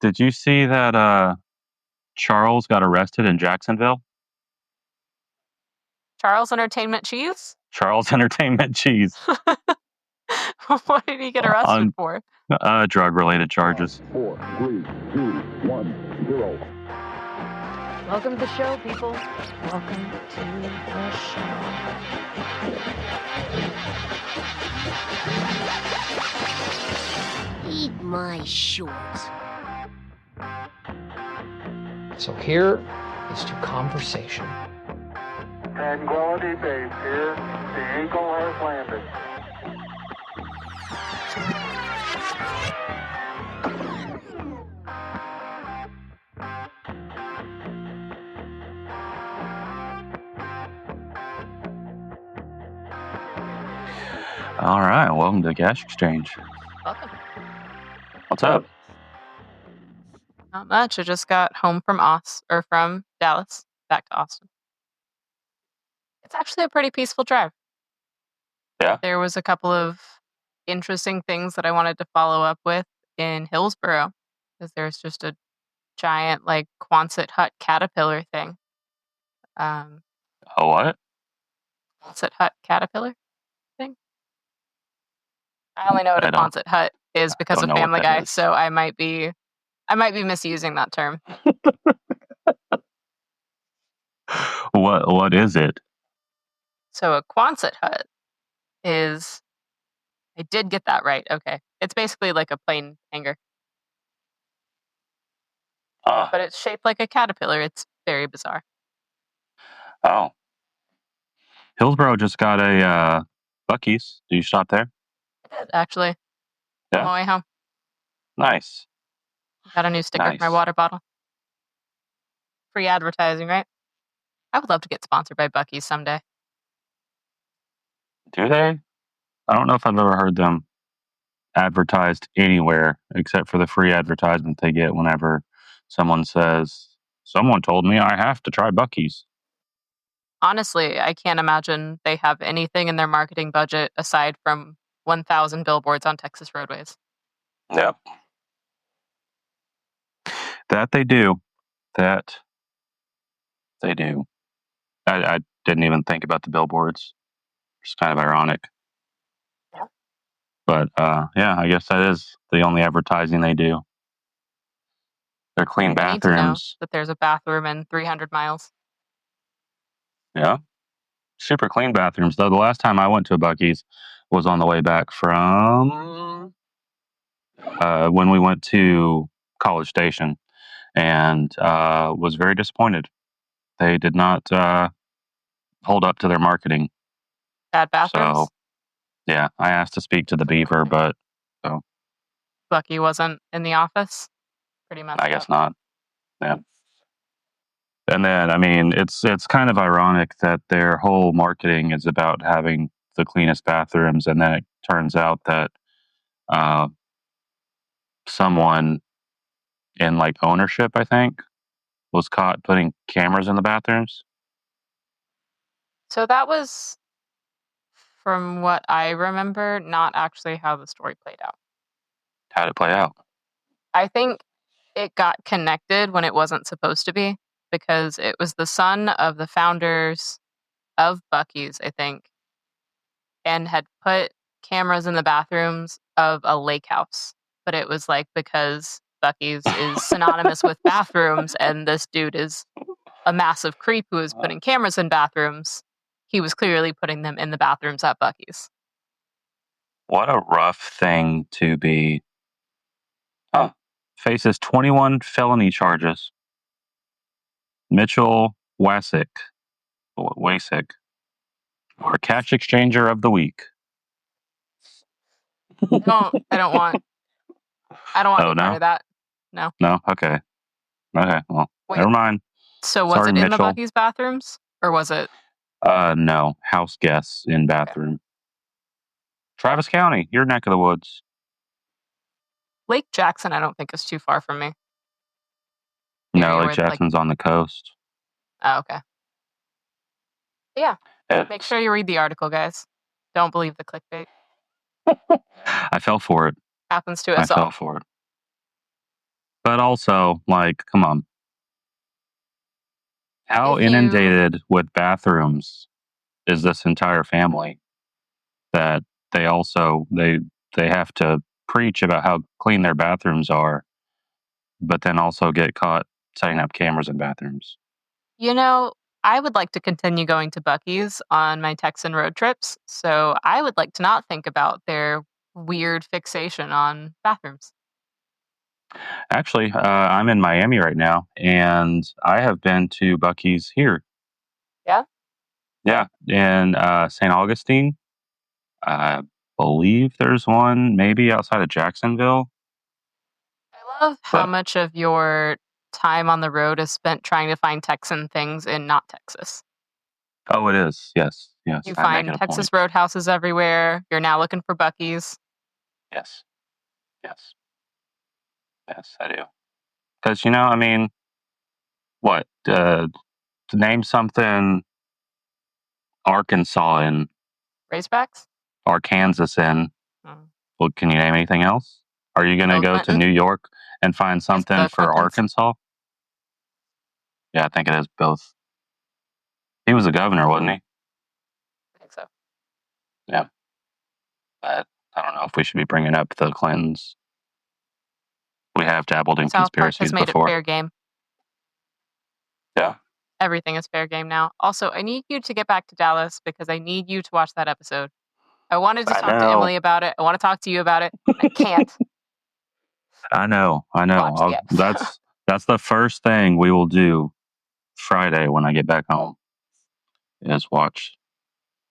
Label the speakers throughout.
Speaker 1: did you see that Charles got arrested in Jacksonville?
Speaker 2: Charles Entertainment Cheese?
Speaker 1: Charles Entertainment Cheese.
Speaker 2: What did he get arrested for?
Speaker 1: Drug-related charges.
Speaker 3: 4, 3, 2, 1, 0.
Speaker 4: Welcome to the show, people. Welcome to the show.
Speaker 5: Eat my shorts.
Speaker 6: So here is to conversation.
Speaker 7: Tranquility Base here. The Eagle has landed.
Speaker 1: All right, welcome to the Cash Exchange.
Speaker 2: Welcome.
Speaker 1: What's up?
Speaker 2: Not much. I just got home from Dallas, back to Austin. It's actually a pretty peaceful drive.
Speaker 1: Yeah?
Speaker 2: There was a couple of interesting things that I wanted to follow up with in Hillsboro, because there's just a giant, like, Quonset hut caterpillar thing.
Speaker 1: A what?
Speaker 2: Quonset hut caterpillar thing? I only know what a Quonset hut is because of Family Guy, so I might be misusing that term.
Speaker 1: What is it?
Speaker 2: So a Quonset hut is, I did get that right. Okay. It's basically like a plane hanger. But it's shaped like a caterpillar. It's very bizarre.
Speaker 1: Oh. Hillsboro just got a Buc-ee's. Do you shop there?
Speaker 2: I did, actually.
Speaker 1: Yeah.
Speaker 2: On my way home.
Speaker 1: Nice.
Speaker 2: Got a new sticker for my water bottle. Free advertising, right? I would love to get sponsored by Buc-ee's someday.
Speaker 1: Do they? I don't know if I've ever heard them advertised anywhere except for the free advertisement they get whenever someone says, someone told me I have to try Buc-ee's.
Speaker 2: Honestly, I can't imagine they have anything in their marketing budget aside from 1,000 billboards on Texas roadways.
Speaker 1: Yep. That they do. That they do. I didn't even think about the billboards. It's kind of ironic.
Speaker 2: Yeah.
Speaker 1: But, yeah, I guess that is the only advertising they do. They're clean bathrooms.
Speaker 2: I need to know that there's a bathroom in 300 miles.
Speaker 1: Yeah. Super clean bathrooms. Though the last time I went to a Buc-ee's was on the way back from when we went to College Station, and was very disappointed. They did not hold up to their marketing.
Speaker 2: Bad bathrooms?
Speaker 1: So, yeah, I asked to speak to the Beaver, but so
Speaker 2: Buc-ee wasn't in the office? Pretty much.
Speaker 1: I guess not. Yeah. And then, I mean, it's kind of ironic that their whole marketing is about having the cleanest bathrooms, and then it turns out that someone in, like, ownership, I think, was caught putting cameras in the bathrooms.
Speaker 2: So that was, from what I remember, not actually how the story played out.
Speaker 1: How'd it play out?
Speaker 2: I think it got connected when it wasn't supposed to be, because it was the son of the founders of Buc-ee's, I think, and had put cameras in the bathrooms of a lake house. But it was like, because Buc-ee's is synonymous with bathrooms, and this dude is a massive creep who is putting cameras in bathrooms, he was clearly putting them in the bathrooms at Buc-ee's.
Speaker 1: What a rough thing to be. Faces 21 felony charges. Mitchell Wasick, or Cash Exchanger of the Week.
Speaker 2: I don't want any part of that. No.
Speaker 1: No? Okay. Okay, well, never mind.
Speaker 2: So was
Speaker 1: Sorry,
Speaker 2: it in
Speaker 1: Mitchell.
Speaker 2: the Buc-ee's bathrooms? Or was it?
Speaker 1: No. House guests in bathroom. Okay. Travis County, your neck of the woods.
Speaker 2: Lake Jackson, I don't think is too far from me.
Speaker 1: No, Lake Jackson's on the coast.
Speaker 2: Oh, okay. Yeah. Make sure you read the article, guys. Don't believe the clickbait.
Speaker 1: I fell for it.
Speaker 2: Happens to us all.
Speaker 1: I fell for it. But also, like, come on. How
Speaker 2: If you-
Speaker 1: inundated with bathrooms is this entire family that they also they have to preach about how clean their bathrooms are, but then also get caught setting up cameras in bathrooms.
Speaker 2: I would like to continue going to Buc-ee's on my Texan road trips, so I would like to not think about their weird fixation on bathrooms.
Speaker 1: Actually, I'm in Miami right now, and I have been to Buc-ee's here.
Speaker 2: Yeah?
Speaker 1: Yeah, in St. Augustine. I believe there's one maybe outside of Jacksonville.
Speaker 2: I love how
Speaker 1: But
Speaker 2: much of your time on the road is spent trying to find Texan things in not Texas.
Speaker 1: oh, it is. Yes,
Speaker 2: You
Speaker 1: I'm
Speaker 2: find
Speaker 1: making a
Speaker 2: Texas
Speaker 1: point.
Speaker 2: roadhouses everywhere. You're now looking for Buc-ee's.
Speaker 1: Yes, yes, yes, I do. Because I mean, what? To name something Arkansas in,
Speaker 2: Racerbacks?
Speaker 1: Arkansas in.
Speaker 2: Mm.
Speaker 1: Well, can you name anything else? Are you going to
Speaker 2: Bill
Speaker 1: go to
Speaker 2: Clinton?
Speaker 1: New York and find
Speaker 2: It's
Speaker 1: something
Speaker 2: the
Speaker 1: for
Speaker 2: Clintons.
Speaker 1: Arkansas? Yeah, I think it is both. He was a governor, wasn't he?
Speaker 2: I think so.
Speaker 1: Yeah. But I don't know if we should be bringing up the Clintons. We have dabbled in
Speaker 2: South Park
Speaker 1: conspiracies
Speaker 2: has made it
Speaker 1: before.
Speaker 2: fair game.
Speaker 1: Yeah.
Speaker 2: Everything is fair game now. Also, I need you to get back to Dallas because I need you to watch that episode. I wanted to
Speaker 1: I
Speaker 2: talk to
Speaker 1: know.
Speaker 2: Emily about it. I want to talk to you about it. I can't.
Speaker 1: I know.
Speaker 2: Watch the
Speaker 1: That's the first thing we will do Friday when I get back home is watch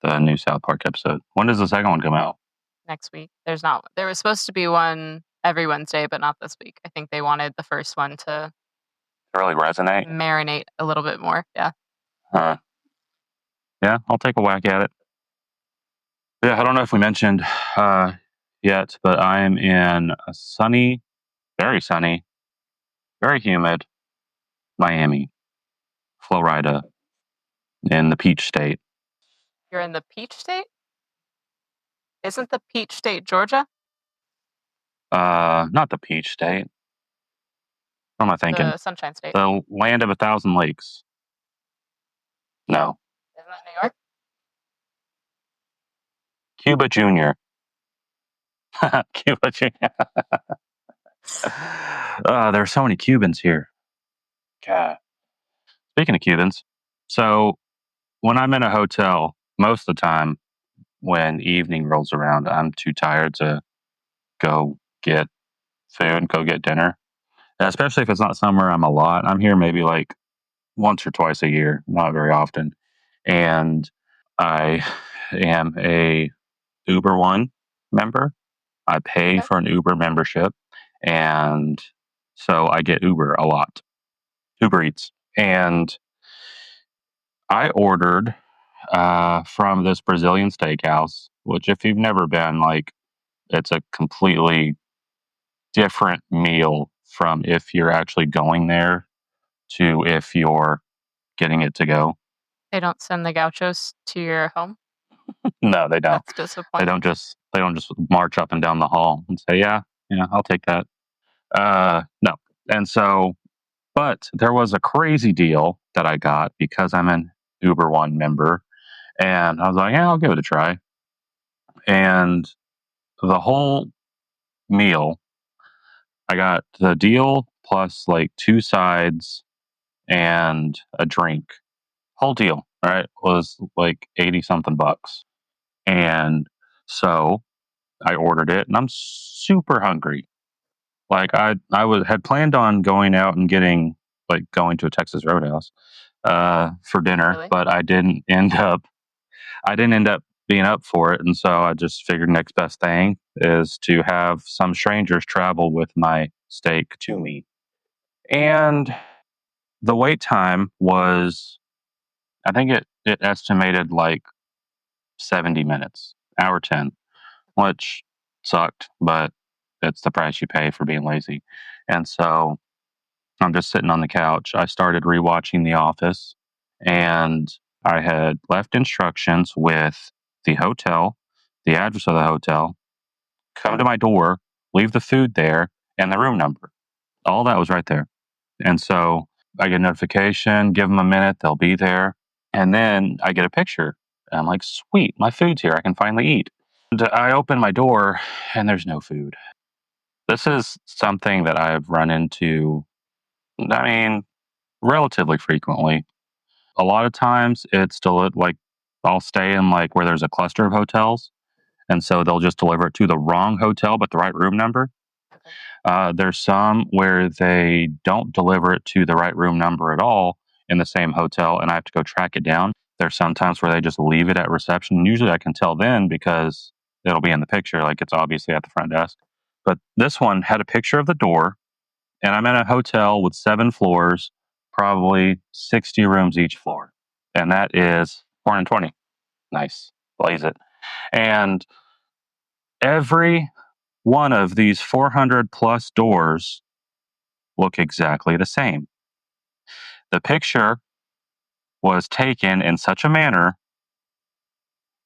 Speaker 1: the new South Park episode. When does the second one come out?
Speaker 2: Next week. There was supposed to be one every Wednesday, but not this week. I think they wanted the first one to
Speaker 1: Really resonate?
Speaker 2: marinate a little bit more. Yeah.
Speaker 1: Yeah, I'll take a whack at it. Yeah, I don't know if we mentioned yet, but I am in a sunny, very humid Miami, Florida, in the Peach State.
Speaker 2: You're in the Peach State? Isn't the Peach State Georgia?
Speaker 1: Not the Peach State. What am I thinking?
Speaker 2: The Sunshine State.
Speaker 1: The land of 1,000 lakes. No.
Speaker 2: Isn't that New York?
Speaker 1: Cuba Jr. Cuba Jr. There are so many Cubans here. God. Speaking of Cubans, so when I'm in a hotel, most of the time when evening rolls around, I'm too tired to go get food, go get dinner. Especially if it's not summer, I'm a lot. I'm here maybe like once or twice a year, not very often. And I am a Uber One member. I pay for an Uber membership, and so I get Uber a lot. Uber Eats. And I ordered from this Brazilian steakhouse, which if you've never been, like, it's a completely different meal from if you're actually going there to if you're getting it to go.
Speaker 2: They don't send the gauchos to your home?
Speaker 1: No, they don't.
Speaker 2: That's disappointing.
Speaker 1: They don't just march up and down the hall and say, yeah, I'll take that. No. And so, but there was a crazy deal that I got because I'm an Uber One member. And I was like, yeah, I'll give it a try. And the whole meal, I got the deal plus like 2 sides and a drink. Whole deal, right? Was like 80 something bucks. And so I ordered it and I'm super hungry. Like had planned on going out and going to a Texas Roadhouse for dinner,
Speaker 2: Really?
Speaker 1: but I didn't end up being up for it, and so I just figured next best thing is to have some strangers travel with my steak to me. And the wait time was, I think it estimated like 70 minutes, hour 10, which sucked, but it's the price you pay for being lazy. And so I'm just sitting on the couch. I started rewatching The Office, and I had left instructions with the hotel, the address of the hotel, come to my door, leave the food there, and the room number. All that was right there. And so I get a notification, give them a minute, they'll be there. And then I get a picture. And I'm like, sweet, my food's here. I can finally eat. And I open my door and there's no food. This is something that I've run into, I mean, relatively frequently. A lot of times it's still like I'll stay in like where there's a cluster of hotels. And so they'll just deliver it to the wrong hotel, but the right room number. There's some where they don't deliver it to the right room number at all in the same hotel, and I have to go track it down. There's sometimes where they just leave it at reception. Usually I can tell then because it'll be in the picture, like it's obviously at the front desk. But this one had a picture of the door, and I'm in a hotel with 7 floors, probably 60 rooms each floor. And that is 420. Nice. Blaze it. And every one of these 400 plus doors look exactly the same. The picture was taken in such a manner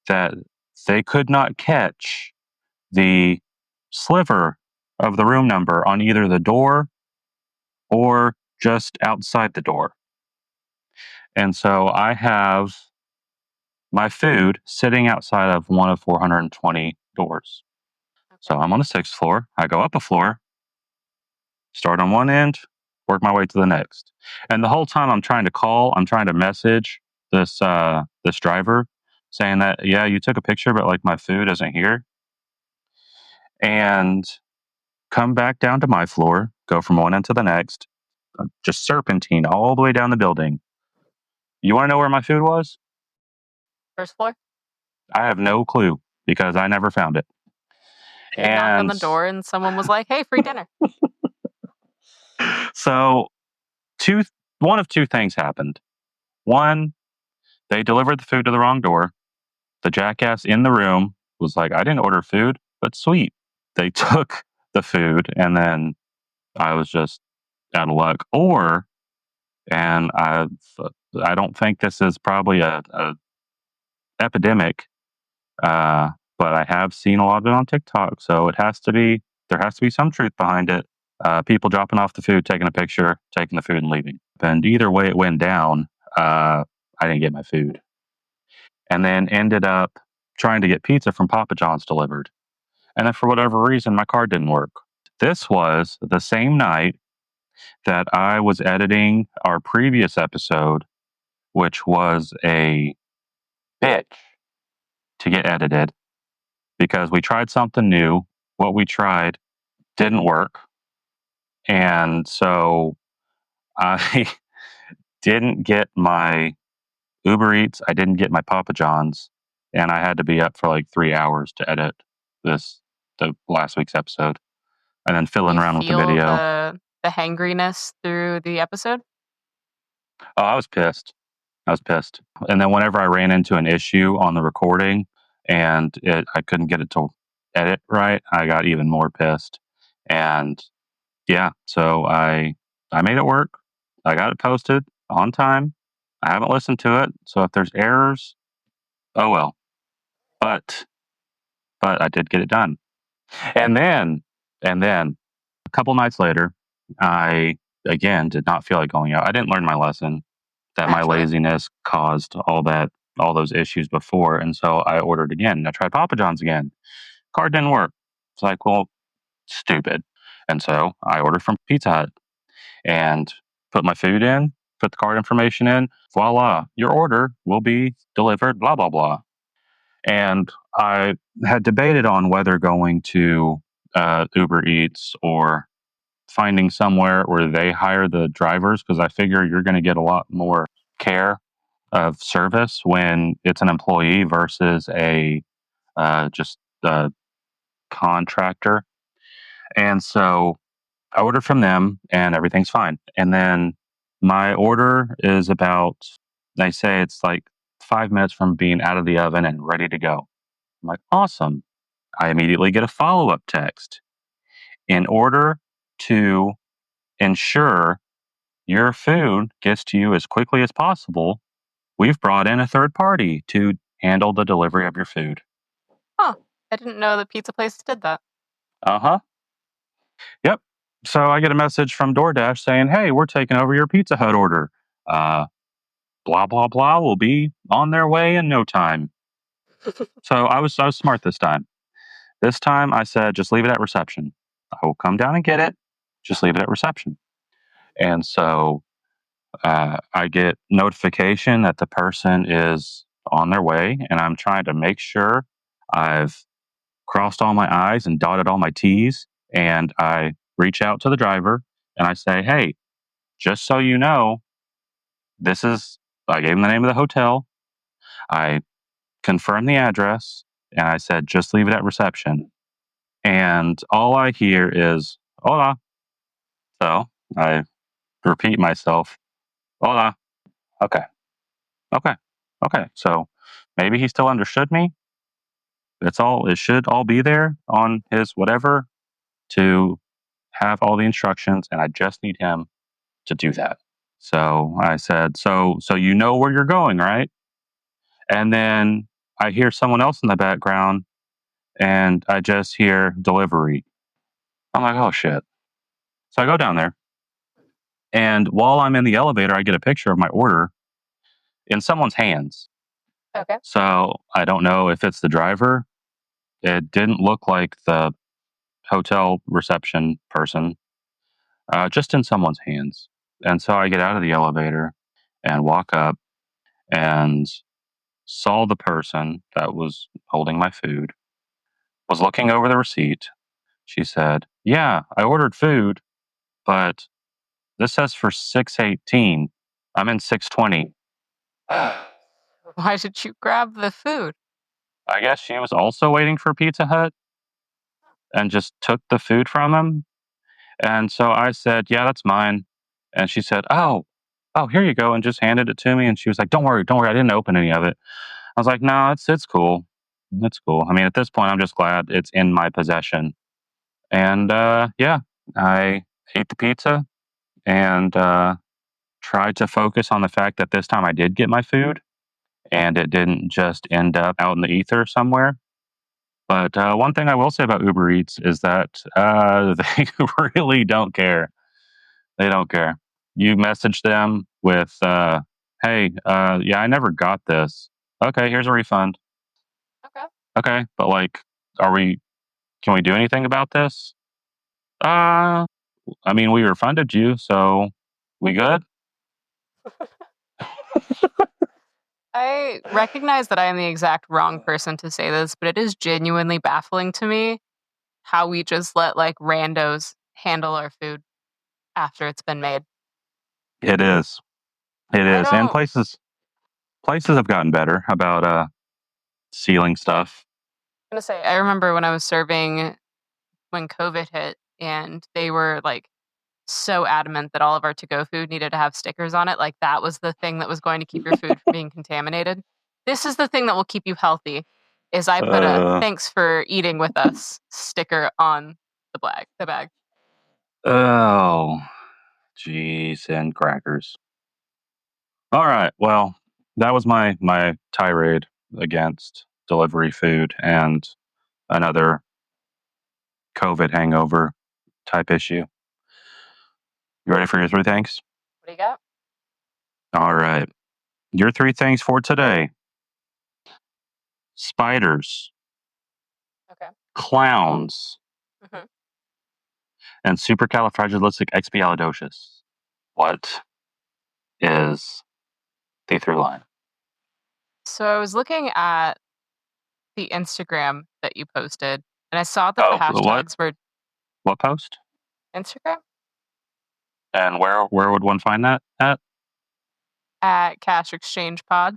Speaker 1: that they could not catch the sliver of the room number on either the door or just outside the door. And so I have my food sitting outside of one of 420 doors. So I'm on the 6th floor. I go up a floor, start on one end, work my way to the next. And the whole time I'm trying to message this driver saying that, yeah, you took a picture, but like my food isn't here. And come back down to my floor, go from one end to the next, just serpentine all the way down the building. You want to know where my food was?
Speaker 2: First floor?
Speaker 1: I have no clue because I never found it.
Speaker 2: You knocked on the door and someone was like, hey, free dinner.
Speaker 1: So one of two things happened. One, they delivered the food to the wrong door. The jackass in the room was like, I didn't order food, but sweet. They took the food, and then I was just out of luck. And I don't think this is probably a epidemic, but I have seen a lot of it on TikTok, so there has to be some truth behind it. People dropping off the food, taking a picture, taking the food and leaving. And either way it went down, I didn't get my food. And then ended up trying to get pizza from Papa John's delivered. And then for whatever reason, my card didn't work. This was the same night that I was editing our previous episode, which was a bitch to get edited because we tried something new. What we tried didn't work. And so I didn't get my Uber Eats. I didn't get my Papa John's. And I had to be up for like 3 hours to edit the last week's episode. And then fiddling around with the video.
Speaker 2: The hangriness through the episode?
Speaker 1: Oh, I was pissed. And then whenever I ran into an issue on the recording and I couldn't get it to edit right, I got even more pissed. And yeah, so I made it work. I got it posted on time. I haven't listened to it, so if there's errors, oh well. But I did get it done. And then a couple nights later, I again did not feel like going out. I didn't learn my lesson that my laziness caused all those issues before. And so I ordered again. I tried Papa John's again. Card didn't work. It's like, well, stupid. And so I ordered from Pizza Hut and put my food in, put the card information in. Voila, your order will be delivered, blah, blah, blah. And I had debated on whether going to Uber Eats or finding somewhere where they hire the drivers, because I figure you're going to get a lot more care of service when it's an employee versus just a contractor. And so I ordered from them and everything's fine. And then my order is they say it's like 5 minutes from being out of the oven and ready to go. I'm like, awesome. I immediately get a follow-up text. In order to ensure your food gets to you as quickly as possible, we've brought in a third party to handle the delivery of your food.
Speaker 2: Huh. I didn't know the pizza place did that.
Speaker 1: Uh-huh. Yep. So I get a message from DoorDash saying, "Hey, we're taking over your Pizza Hut order. Blah blah blah will be on their way in no time." So I was smart this time. This time I said, "Just leave it at reception. I will come down and get it. Just leave it at reception." And so I get notification that the person is on their way, and I'm trying to make sure I've crossed all my I's and dotted all my T's. And I reach out to the driver and I say, "Hey, just so you know, this is," I gave him the name of the hotel. I confirmed the address and I said, "Just leave it at reception." And all I hear is, "Hola." So I repeat myself, "Hola." Okay. Okay. Okay. So maybe he still understood me. It's all, it should all be there on his whatever to have all the instructions. And I just need him to do that. So I said, so you know where you're going, right? And then I hear someone else in the background and I just hear delivery. I'm like, oh shit. So I go down there. And while I'm in the elevator, I get a picture of my order in someone's hands.
Speaker 2: Okay.
Speaker 1: So I don't know if it's the driver. It didn't look like the hotel reception person, just in someone's hands. And so I get out of the elevator and walk up and saw the person that was holding my food, was looking over the receipt. She said, "Yeah, I ordered food, but this says for 618. I'm in 620.
Speaker 2: Why did you grab the food?
Speaker 1: I guess she was also waiting for Pizza Hut and just took the food from him. And so I said, "Yeah, that's mine." And she said, "Oh, here you go," and just handed it to me. And she was like, don't worry, I didn't open any of it." I was like, "No, it's cool. It's cool. I mean, at this point, I'm just glad it's in my possession." And yeah, I ate the pizza and tried to focus on the fact that this time I did get my food and it didn't just end up out in the ether somewhere. But one thing I will say about Uber Eats is that they really don't care. They don't care. You message them with, "Hey, yeah, I never got this. Okay, here's a refund."
Speaker 2: Okay.
Speaker 1: Okay, but like, can we do anything about this? Uh, I mean, we refunded you, so we good?
Speaker 2: I recognize that I am the exact wrong person to say this, but it is genuinely baffling to me how we just let like randos handle our food after it's been made.
Speaker 1: It is. It
Speaker 2: I
Speaker 1: is. And
Speaker 2: don't
Speaker 1: places have gotten better about sealing stuff.
Speaker 2: I'm gonna say I remember when I was serving when COVID hit and they were like so adamant that all of our to-go food needed to have stickers on it. Like that was the thing that was going to keep your food from being contaminated. This is the thing that will keep you healthy. Is I put a
Speaker 1: Uh,
Speaker 2: "thanks for eating with us" sticker on the bag.
Speaker 1: oh, jeez, and crackers. All right. Well, that was my tirade against delivery food and another COVID hangover type issue. You ready for your three things?
Speaker 2: What do you got?
Speaker 1: All right. Your three things for today: spiders,
Speaker 2: Okay.
Speaker 1: clowns,
Speaker 2: hmm
Speaker 1: and supercalifragilisticexpialidocious. What is the through line?
Speaker 2: So I was looking at the Instagram that you posted, and I saw that the
Speaker 1: Oh, the what?
Speaker 2: hashtags were
Speaker 1: What post?
Speaker 2: Instagram
Speaker 1: And where would one find that at?
Speaker 2: at Cash Exchange Pod,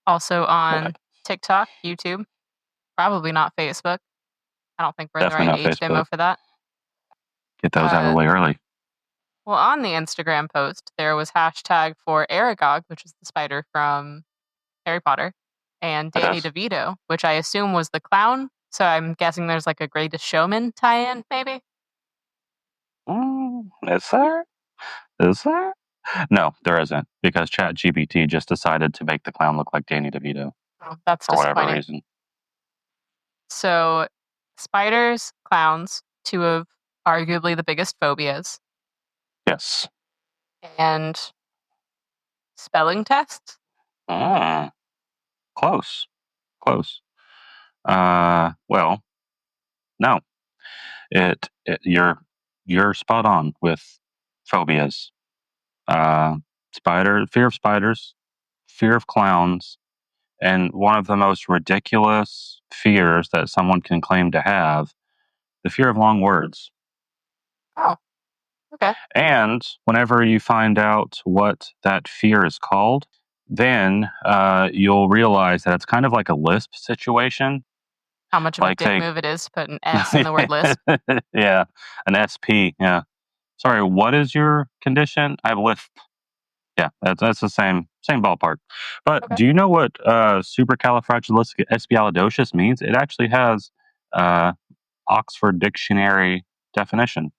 Speaker 2: also on
Speaker 1: Okay.
Speaker 2: TikTok, YouTube, probably not Facebook. I don't think we're in the
Speaker 1: Definitely
Speaker 2: right
Speaker 1: not
Speaker 2: age demo
Speaker 1: Facebook.
Speaker 2: for that.
Speaker 1: Get those out of the way early.
Speaker 2: Well, on the Instagram post, there was hashtag for Aragog, which is the spider from Harry Potter, and
Speaker 1: It
Speaker 2: Danny
Speaker 1: is.
Speaker 2: DeVito, which I assume was the clown. So I'm guessing there's like a Greatest Showman tie-in, maybe?
Speaker 1: Is there? Is there? No, there isn't, because ChatGPT just decided to make the clown look like Danny DeVito
Speaker 2: Oh, that's
Speaker 1: for whatever
Speaker 2: disappointing.
Speaker 1: reason.
Speaker 2: So spiders, clowns, two of arguably the biggest phobias,
Speaker 1: Yes.
Speaker 2: and spelling tests.
Speaker 1: Ah, close. Close. Well, no. You're spot on with phobias. Fear of spiders, fear of clowns, and one of the most ridiculous fears that someone can claim to have, the fear of long words.
Speaker 2: Oh, okay.
Speaker 1: And whenever you find out what that fear is called, then you'll realize that it's kind of like a lisp situation.
Speaker 2: How much of a
Speaker 1: Like,
Speaker 2: dick
Speaker 1: say,
Speaker 2: move it is to put an S in the word lisp.
Speaker 1: yeah, an SP. Yeah. Sorry, what is your condition? I have lisp. Yeah, that's the same ballpark. But
Speaker 2: Okay.
Speaker 1: do you know what supercalifragilisticexpialidocious means? It actually has Oxford Dictionary definition.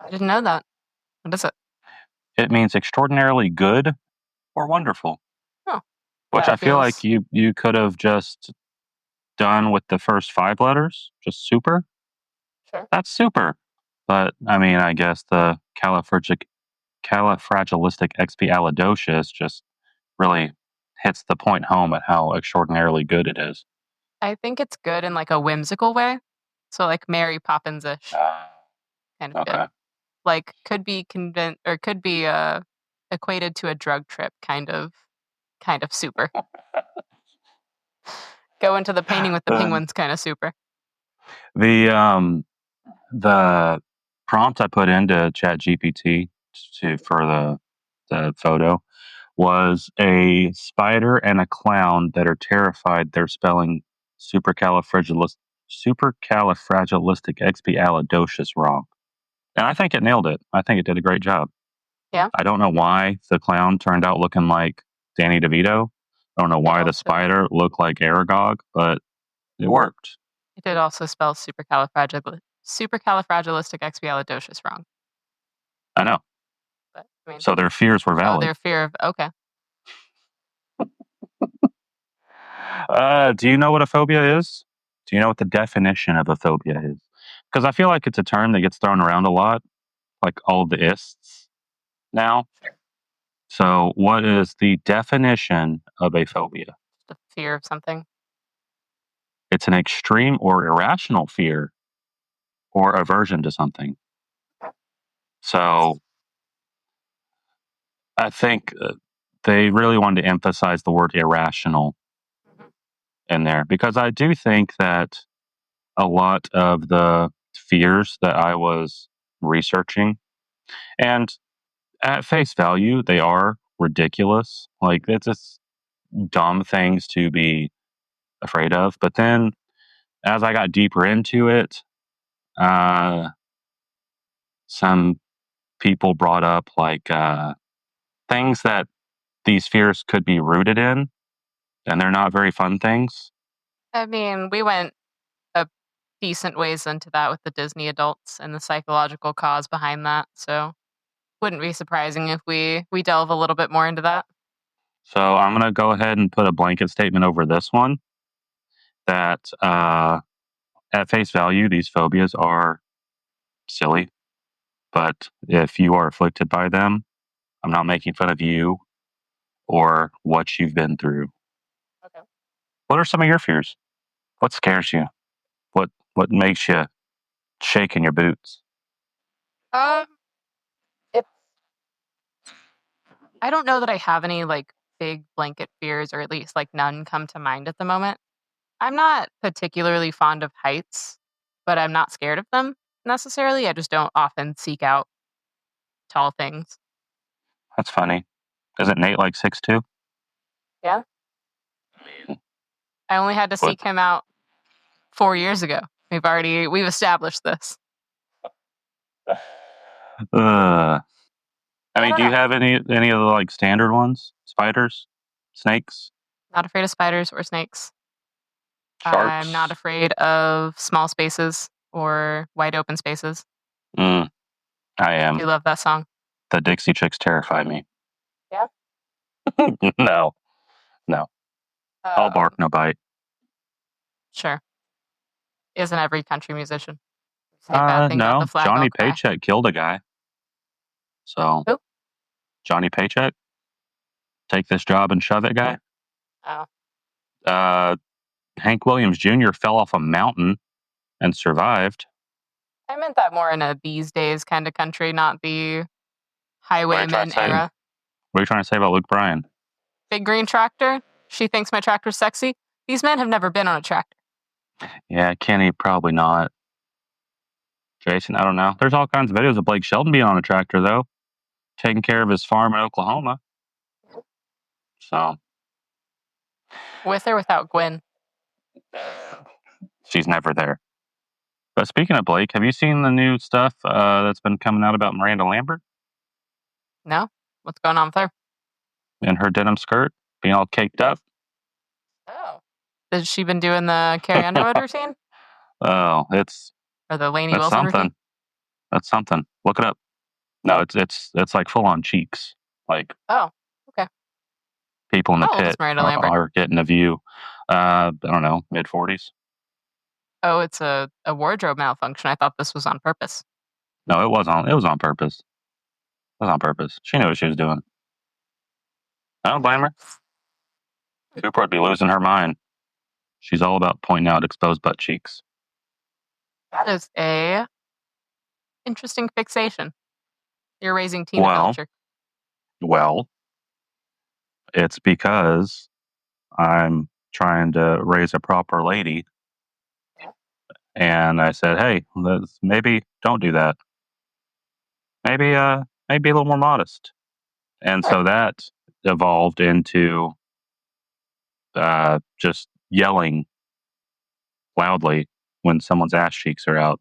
Speaker 2: I didn't know that. What is it?
Speaker 1: It means extraordinarily good or wonderful,
Speaker 2: Oh,
Speaker 1: which
Speaker 2: that
Speaker 1: I feel like
Speaker 2: feels-
Speaker 1: you could have just done with the first 5 letters, just super.
Speaker 2: Sure.
Speaker 1: That's super. But I mean, I guess the califragilisticexpialidocious just really hits the point home at how extraordinarily good it is.
Speaker 2: I think it's good in like a whimsical way. So like Mary Poppins-ish kind of good.
Speaker 1: Okay.
Speaker 2: Like could be equated to a drug trip kind of super. Go into the painting with the penguins kind of super.
Speaker 1: The prompt I put into ChatGPT for the photo was a spider and a clown that are terrified they're spelling supercalifragilisticexpialidocious wrong. And I think it nailed it. I think it did a great job.
Speaker 2: Yeah.
Speaker 1: I don't know why the clown turned out looking like Danny DeVito. I don't know why the spider looked like Aragog, but it worked.
Speaker 2: It did also spell supercalifragilisticexpialidocious wrong.
Speaker 1: I know.
Speaker 2: But, I mean,
Speaker 1: So their fears were valid.
Speaker 2: their fear of okay.
Speaker 1: Do you know what a phobia is? Do you know what the definition of a phobia is? Because I feel like it's a term that gets thrown around a lot, like all of the ists now. So, what is the definition of a phobia?
Speaker 2: The fear of something.
Speaker 1: It's an extreme or irrational fear or aversion to something. So, I think they really wanted to emphasize the word irrational in there because I do think that a lot of the fears that I was researching, and at face value, they are ridiculous. Like, it's just dumb things to be afraid of. But then as I got deeper into it, some people brought up like things that these fears could be rooted in, and they're not very fun things.
Speaker 2: I mean, we went a decent ways into that with the Disney adults and the psychological cause behind that. So wouldn't be surprising if we delve a little bit more into that.
Speaker 1: So I'm going to go ahead and put a blanket statement over this one that at face value, these phobias are silly. But if you are afflicted by them, I'm not making fun of you or what you've been through.
Speaker 2: Okay.
Speaker 1: What are some of your fears? What scares you? What makes you shake in your boots?
Speaker 2: I don't know that I have any like big blanket fears, or at least like none come to mind at the moment. I'm not particularly fond of heights, but I'm not scared of them necessarily. I just don't often seek out tall things.
Speaker 1: That's funny. Isn't Nate like 6'2"?
Speaker 2: Yeah. I only had to seek him out 4 years ago. We've established this.
Speaker 1: I mean, do you have any of the like standard ones? Spiders, snakes,
Speaker 2: Not afraid of spiders or snakes.
Speaker 1: sharks?
Speaker 2: I'm not afraid of small spaces or wide open spaces.
Speaker 1: I am.
Speaker 2: Do you love that song?
Speaker 1: The Dixie Chicks terrify me.
Speaker 2: Yeah.
Speaker 1: No. All bark, no bite.
Speaker 2: Sure. Isn't every country musician? Say bad thing about
Speaker 1: No,
Speaker 2: the flag
Speaker 1: Johnny
Speaker 2: all cry.
Speaker 1: Paycheck killed a guy. So,
Speaker 2: Who?
Speaker 1: Johnny Paycheck, take this job and shove it guy.
Speaker 2: Oh.
Speaker 1: Hank Williams Jr. fell off a mountain and survived.
Speaker 2: I meant that more in a these days kind of country, not the highwayman era.
Speaker 1: What are you trying to say about Luke Bryan?
Speaker 2: Big green tractor. She thinks my tractor's sexy. These men have never been on a tractor.
Speaker 1: Yeah, Kenny, probably not. Jason, I don't know. There's all kinds of videos of Blake Shelton being on a tractor, though, taking care of his farm in Oklahoma. So,
Speaker 2: With or without Gwen?
Speaker 1: she's never there. But speaking of Blake, have you seen the new stuff that's been coming out about Miranda Lambert
Speaker 2: No? What's going on with her?
Speaker 1: and her denim skirt being all caked up?
Speaker 2: Oh. Has she been doing the Carrie Underwood routine?
Speaker 1: Oh,
Speaker 2: Or the Lainey
Speaker 1: that's
Speaker 2: Wilson
Speaker 1: something.
Speaker 2: routine?
Speaker 1: That's something. Look it up. No, it's like full on cheeks. Like,
Speaker 2: Oh, okay.
Speaker 1: people in the
Speaker 2: How old is
Speaker 1: pit
Speaker 2: Miranda Lambert?
Speaker 1: are getting a view. I don't know, mid-40s.
Speaker 2: Oh, it's a wardrobe malfunction. I thought this was on purpose.
Speaker 1: No, it was on purpose. It was on purpose. She knew what she was doing. I don't blame her. Cooper would be losing her mind. She's all about pointing out exposed butt cheeks.
Speaker 2: That is a interesting fixation. You're raising Tina
Speaker 1: Well,
Speaker 2: Belcher.
Speaker 1: Well, it's because I'm trying to raise a proper lady. And I said, hey, maybe don't do that. Maybe be a little more modest. And so that evolved into just yelling loudly when someone's ass cheeks are out.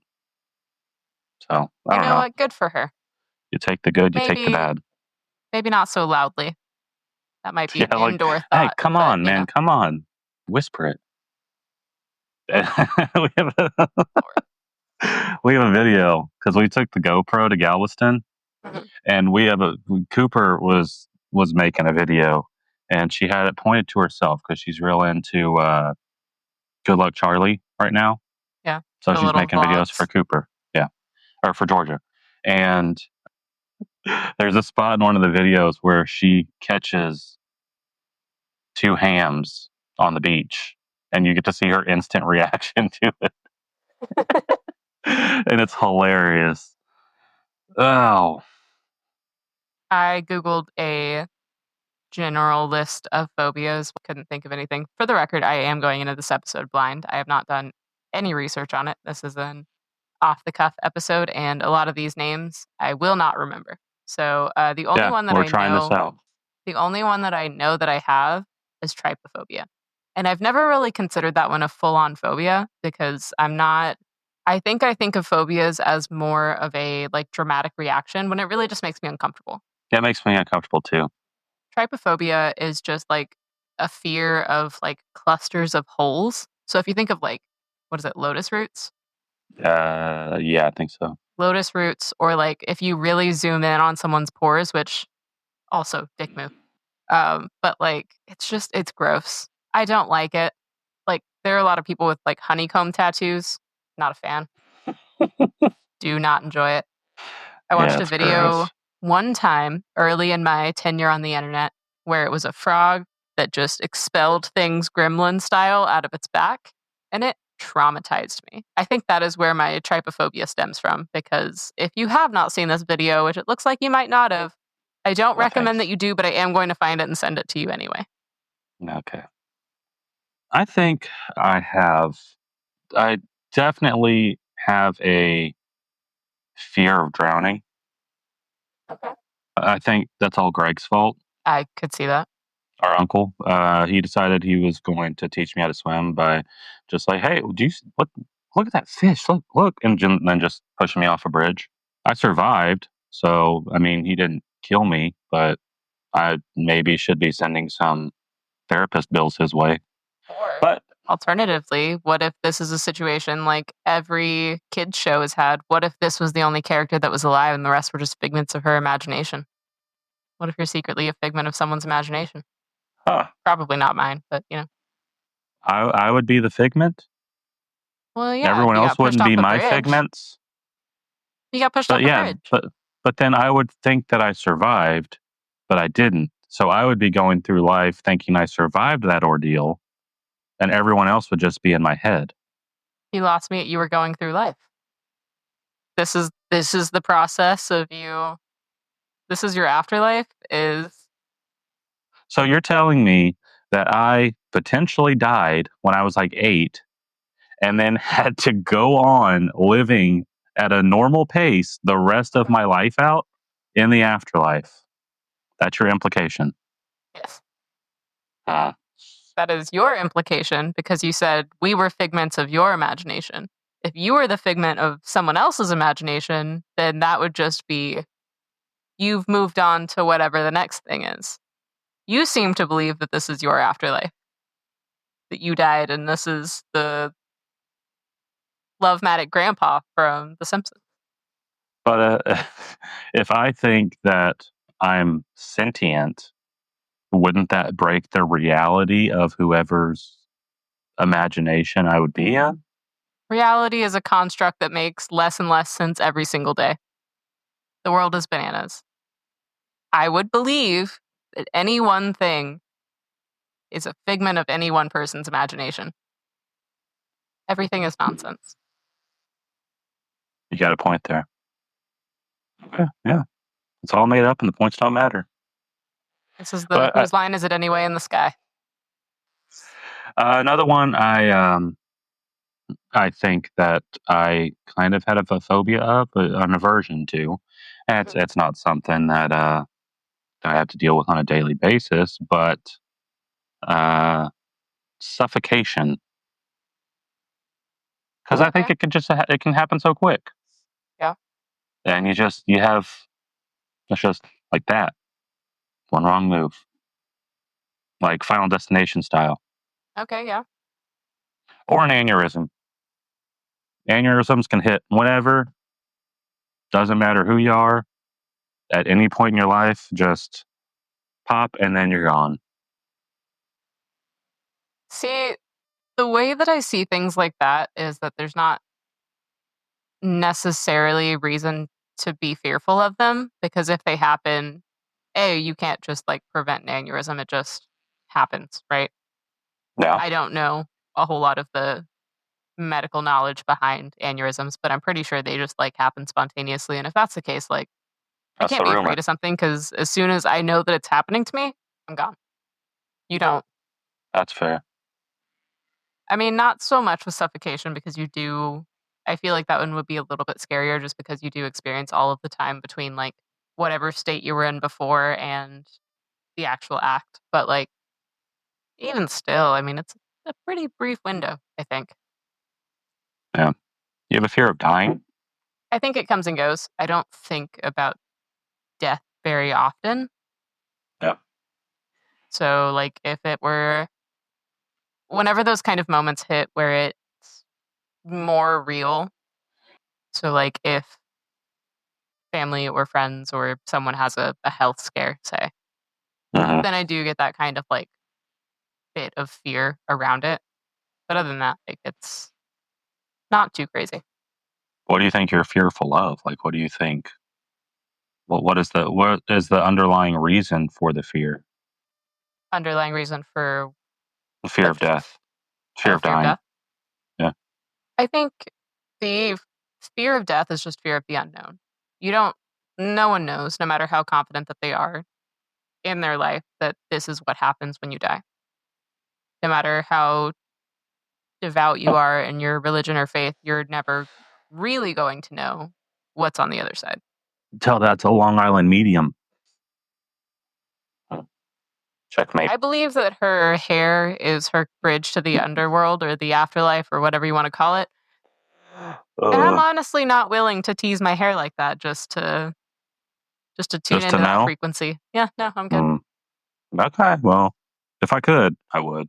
Speaker 1: So I
Speaker 2: You
Speaker 1: don't
Speaker 2: know
Speaker 1: know.
Speaker 2: what? Good for her.
Speaker 1: You take the good, you take the
Speaker 2: Maybe-
Speaker 1: bad.
Speaker 2: Maybe not so loudly. That might be
Speaker 1: Yeah,
Speaker 2: an
Speaker 1: like,
Speaker 2: indoor
Speaker 1: Hey,
Speaker 2: thought.
Speaker 1: come
Speaker 2: but,
Speaker 1: on,
Speaker 2: you
Speaker 1: man,
Speaker 2: know.
Speaker 1: come on, whisper it. we have a video because we took the GoPro to Galveston,
Speaker 2: Mhm.
Speaker 1: and Cooper was making a video, and she had it pointed to herself because she's real into Good Luck Charlie right now.
Speaker 2: Yeah,
Speaker 1: So
Speaker 2: the
Speaker 1: she's
Speaker 2: little
Speaker 1: making videos for
Speaker 2: vlogs.
Speaker 1: Cooper, or for Georgia, and there's a spot in one of the videos where she catches two hams on the beach, and you get to see her instant reaction to it. And it's hilarious. Oh,
Speaker 2: I Googled a general list of phobias. Couldn't think of anything. For the record, I am going into this episode blind. I have not done any research on it. This is an off-the-cuff episode, and a lot of these names I will not remember. So the only one that
Speaker 1: we're
Speaker 2: I
Speaker 1: trying
Speaker 2: know,
Speaker 1: this out.
Speaker 2: the only one that I know that I have is trypophobia. And I've never really considered that one a full-on phobia because I'm not. I think of phobias as more of a like dramatic reaction when it really just makes me uncomfortable.
Speaker 1: That makes me uncomfortable too.
Speaker 2: Trypophobia is just like a fear of like clusters of holes. So if you think of like, what is it, lotus roots?
Speaker 1: Yeah, I think so.
Speaker 2: Lotus roots, or like if you really zoom in on someone's pores, which also dick move. But like it's gross. I don't like it. Like there are a lot of people with like honeycomb tattoos. Not a fan. Do not enjoy it. I watched a
Speaker 1: it's
Speaker 2: video
Speaker 1: gross.
Speaker 2: one time early in my tenure on the internet where it was a frog that just expelled things gremlin style out of its back, and it traumatized me. I think that is where my trypophobia stems from, because if you have not seen this video, which it looks like you might not have, I don't
Speaker 1: No,
Speaker 2: recommend
Speaker 1: thanks.
Speaker 2: that you do, but I am going to find it and send it to you anyway.
Speaker 1: Okay. I think I definitely have a fear of drowning.
Speaker 2: Okay.
Speaker 1: I think that's all Greg's fault.
Speaker 2: I could see that.
Speaker 1: Our uncle, he decided he was going to teach me how to swim by just like, hey, look at that fish, look, and then just pushing me off a bridge. I survived, so I mean, he didn't kill me, but I maybe should be sending some therapist bills his way. But
Speaker 2: Alternatively, what if this is a situation like every kid's show has had? What if this was the only character that was alive and the rest were just figments of her imagination? What if you're secretly a figment of someone's imagination? Probably not mine, but you know.
Speaker 1: I would be the figment.
Speaker 2: Well, yeah.
Speaker 1: Everyone
Speaker 2: if you
Speaker 1: else
Speaker 2: got pushed
Speaker 1: wouldn't be
Speaker 2: off a
Speaker 1: my
Speaker 2: bridge,
Speaker 1: figments.
Speaker 2: You got pushed
Speaker 1: But
Speaker 2: off a
Speaker 1: yeah,
Speaker 2: bridge.
Speaker 1: but then I would think that I survived, but I didn't. So I would be going through life thinking I survived that ordeal, and everyone else would just be in my head.
Speaker 2: You lost me. You were going through life. This is the process of you. This is your afterlife.
Speaker 1: So you're telling me that I potentially died when I was like 8 and then had to go on living at a normal pace the rest of my life out in the afterlife. That's your implication.
Speaker 2: Yes.
Speaker 1: Uh,
Speaker 2: That is your implication because you said we were figments of your imagination. If you were the figment of someone else's imagination, then that would just be you've moved on to whatever the next thing is. You seem to believe that this is your afterlife, that you died, and this is the love-matic grandpa from The Simpsons.
Speaker 1: but if I think that I'm sentient, wouldn't that break the reality of whoever's imagination I would be in?
Speaker 2: Reality is a construct that makes less and less sense every single day. The world is bananas. I would believe that any one thing is a figment of any one person's imagination. Everything is nonsense.
Speaker 1: You got a point there. Okay, yeah. It's all made up and the points don't matter.
Speaker 2: This is
Speaker 1: But
Speaker 2: whose line is it anyway in the sky?
Speaker 1: another one I think that I kind of had a phobia of, an aversion to. And it's not something that I have to deal with on a daily basis, but suffocation. Because I think it could just it can happen so quick.
Speaker 2: Yeah.
Speaker 1: And you have it's just like that. One wrong move. Like Final Destination style.
Speaker 2: Okay, yeah.
Speaker 1: Or an aneurysm. Aneurysms can hit whenever. Doesn't matter who you are. At any point in your life, just pop and then you're gone.
Speaker 2: See, the way that I see things like that is that there's not necessarily reason to be fearful of them because if they happen, you can't just like prevent an aneurysm. It just happens, right?
Speaker 1: Yeah.
Speaker 2: I don't know a whole lot of the medical knowledge behind aneurysms, but I'm pretty sure they just like happen spontaneously. And if that's the case, like I
Speaker 1: That's
Speaker 2: can't
Speaker 1: the
Speaker 2: be
Speaker 1: rumor.
Speaker 2: afraid of something because as soon as I know that it's happening to me, I'm gone. You don't.
Speaker 1: That's fair.
Speaker 2: I mean, not so much with suffocation because I feel like that one would be a little bit scarier just because you do experience all of the time between like whatever state you were in before and the actual act. But like, even still, I mean, it's a pretty brief window, I think.
Speaker 1: Yeah. You have a fear of dying?
Speaker 2: I think it comes and goes. I don't think about death very often.
Speaker 1: Yeah.
Speaker 2: So, like, if it were, whenever those kind of moments hit where it's more real, so like if family or friends or someone has a health scare, say,
Speaker 1: Mhm.
Speaker 2: then I do get that kind of like bit of fear around it. But other than that, like, it's not too crazy.
Speaker 1: What do you think you're fearful of? Like, what do you think? What is the underlying reason for the fear?
Speaker 2: Underlying reason for
Speaker 1: The fear of death. Fear of
Speaker 2: fear of
Speaker 1: dying.
Speaker 2: death.
Speaker 1: Yeah.
Speaker 2: I think the fear of death is just fear of the unknown. No one knows, no matter how confident that they are in their life, that this is what happens when you die. No matter how devout you are in your religion or faith, you're never really going to know what's on the other side.
Speaker 1: Tell that to Long Island Medium. Checkmate.
Speaker 2: I believe that her hair is her bridge to the underworld or the afterlife or whatever you want to call it. And I'm honestly not willing to tease my hair like that just to tune
Speaker 1: Just
Speaker 2: into
Speaker 1: to
Speaker 2: that
Speaker 1: know?
Speaker 2: frequency. Yeah, no, I'm good.
Speaker 1: Okay, well, if I could, I would.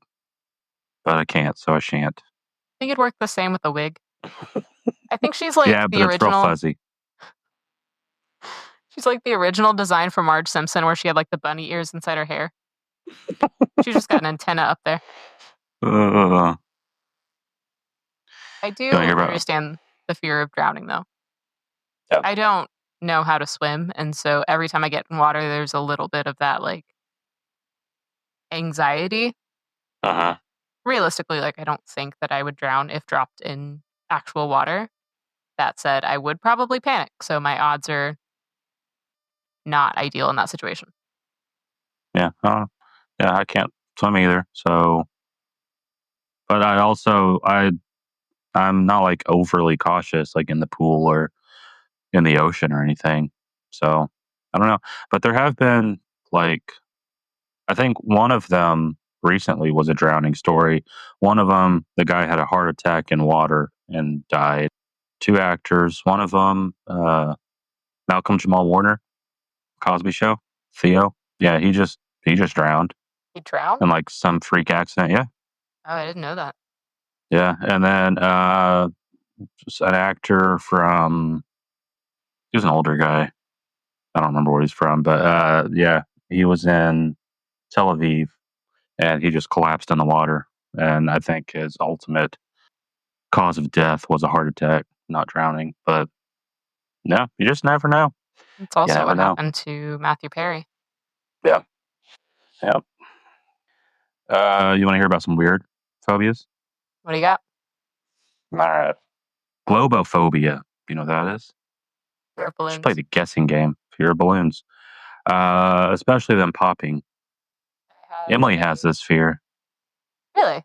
Speaker 1: But I can't, so I shan't.
Speaker 2: I think it'd work the same with the wig. I think she's like
Speaker 1: Yeah,
Speaker 2: the
Speaker 1: but it's real
Speaker 2: original.
Speaker 1: fuzzy.
Speaker 2: She's like the original design for Marge Simpson, where she had like the bunny ears inside her hair. She's just got an antenna up there.
Speaker 1: Uh,
Speaker 2: I do
Speaker 1: You wanna hear about-
Speaker 2: understand the fear of drowning, though.
Speaker 1: Yeah.
Speaker 2: I don't know how to swim, and so every time I get in water, there's a little bit of that, like, anxiety.
Speaker 1: Uh-huh.
Speaker 2: Realistically, like, I don't think that I would drown if dropped in actual water. That said, I would probably panic, so my odds are not ideal in that situation.
Speaker 1: Yeah. Yeah, I can't swim either. So, but I'm not like overly cautious, like in the pool or in the ocean or anything. So I don't know. But there have been like, I think one of them recently was a drowning story. One of them, the guy had a heart attack in water and died. Two actors. One of them, Malcolm Jamal Warner, Cosby Show, Theo. Yeah, he just drowned
Speaker 2: You drown?
Speaker 1: in like some freak accident. Yeah,
Speaker 2: Oh, I didn't know that.
Speaker 1: yeah. And then just an actor from he was an older guy. I don't remember where he's from, but yeah, he was in Tel Aviv and he just collapsed in the water. And I think his ultimate cause of death was a heart attack, not drowning. But no, you just never know.
Speaker 2: It's
Speaker 1: You
Speaker 2: also
Speaker 1: never
Speaker 2: what
Speaker 1: know.
Speaker 2: happened to Matthew Perry.
Speaker 1: Yeah. Yep. You want to hear about some weird phobias?
Speaker 2: What do you got?
Speaker 1: All right. Globophobia. You know what that is?
Speaker 2: Fear of
Speaker 1: Just play
Speaker 2: balloons.
Speaker 1: the guessing game. Fear of balloons. Especially them popping. Emily has this fear.
Speaker 2: Really?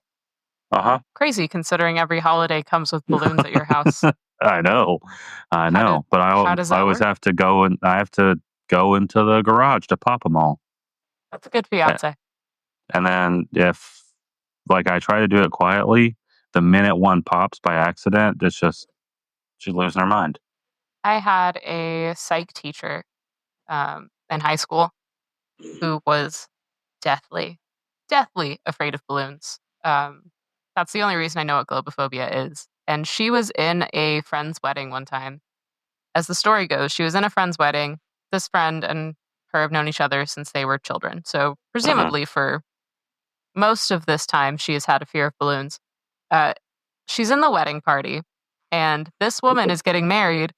Speaker 1: Uh
Speaker 2: Crazy considering every holiday comes with balloons at your house.
Speaker 1: huh. I know. But
Speaker 2: how does
Speaker 1: I
Speaker 2: that
Speaker 1: always
Speaker 2: work?
Speaker 1: have to go and I have to go into the garage to pop them all.
Speaker 2: That's a good
Speaker 1: A-
Speaker 2: fiance.
Speaker 1: And then if like I try to do it quietly, the minute one pops by accident, it's just she's losing her mind.
Speaker 2: I had a psych teacher in high school who was deathly, deathly afraid of balloons. That's the only reason I know what globophobia is. And she was in a friend's wedding one time. As the story goes, she was in a friend's wedding. This friend and her have known each other since they were children. So,
Speaker 1: Hmm.
Speaker 2: presumably, for most of this time, she has had a fear of balloons. Uh, she's in the wedding party, and this woman is getting married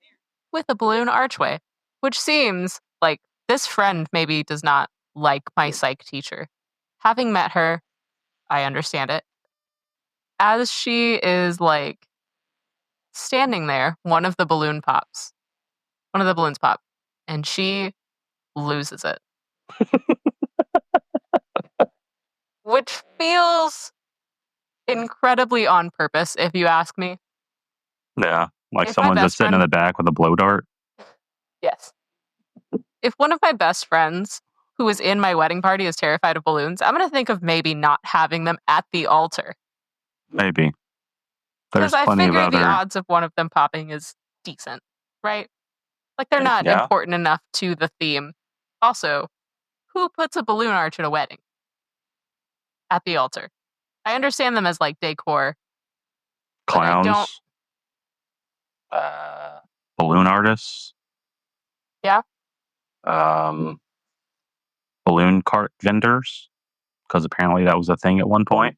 Speaker 2: with a balloon archway, which seems like this friend maybe does not like my psych teacher. Having met her, I understand it. As she is like standing there, one of the balloons pop, and she loses it, which feels incredibly on purpose, if you ask me.
Speaker 1: Yeah. Like
Speaker 2: If my
Speaker 1: someone just
Speaker 2: best
Speaker 1: sitting in
Speaker 2: friend,
Speaker 1: the back with a blow dart.
Speaker 2: yes, if one of my best friends who is in my wedding party is terrified of balloons, I'm going to think of maybe not having them at the altar.
Speaker 1: Maybe.
Speaker 2: Because
Speaker 1: There's
Speaker 2: I
Speaker 1: plenty of
Speaker 2: figure the
Speaker 1: other.
Speaker 2: odds of one of them popping is decent, right? Like they're not
Speaker 1: Yeah.
Speaker 2: important enough to the theme. Also, who puts a balloon arch at a wedding? At the altar. I understand them as like decor, but I don't.
Speaker 1: Clowns. Balloon artists.
Speaker 2: Yeah.
Speaker 1: Um, balloon cart vendors. Because apparently that was a thing at one point.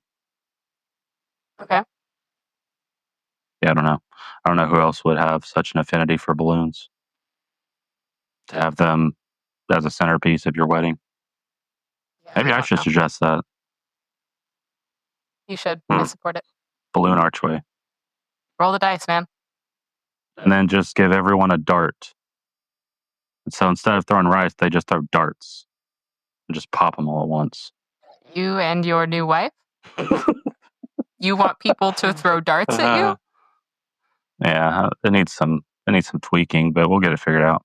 Speaker 2: Okay.
Speaker 1: Yeah, I don't know. I don't know who else would have such an affinity for balloons to have them as a centerpiece of your wedding.
Speaker 2: Yeah,
Speaker 1: Maybe I
Speaker 2: don't
Speaker 1: should
Speaker 2: know.
Speaker 1: suggest that.
Speaker 2: You should. I support it.
Speaker 1: Balloon archway.
Speaker 2: Roll the dice, man.
Speaker 1: And then just give everyone a dart. And so instead of throwing rice, they just throw darts and just pop them all at once.
Speaker 2: You and your new wife? You want people to throw darts at you?
Speaker 1: Yeah, it needs some tweaking, but we'll get it figured out.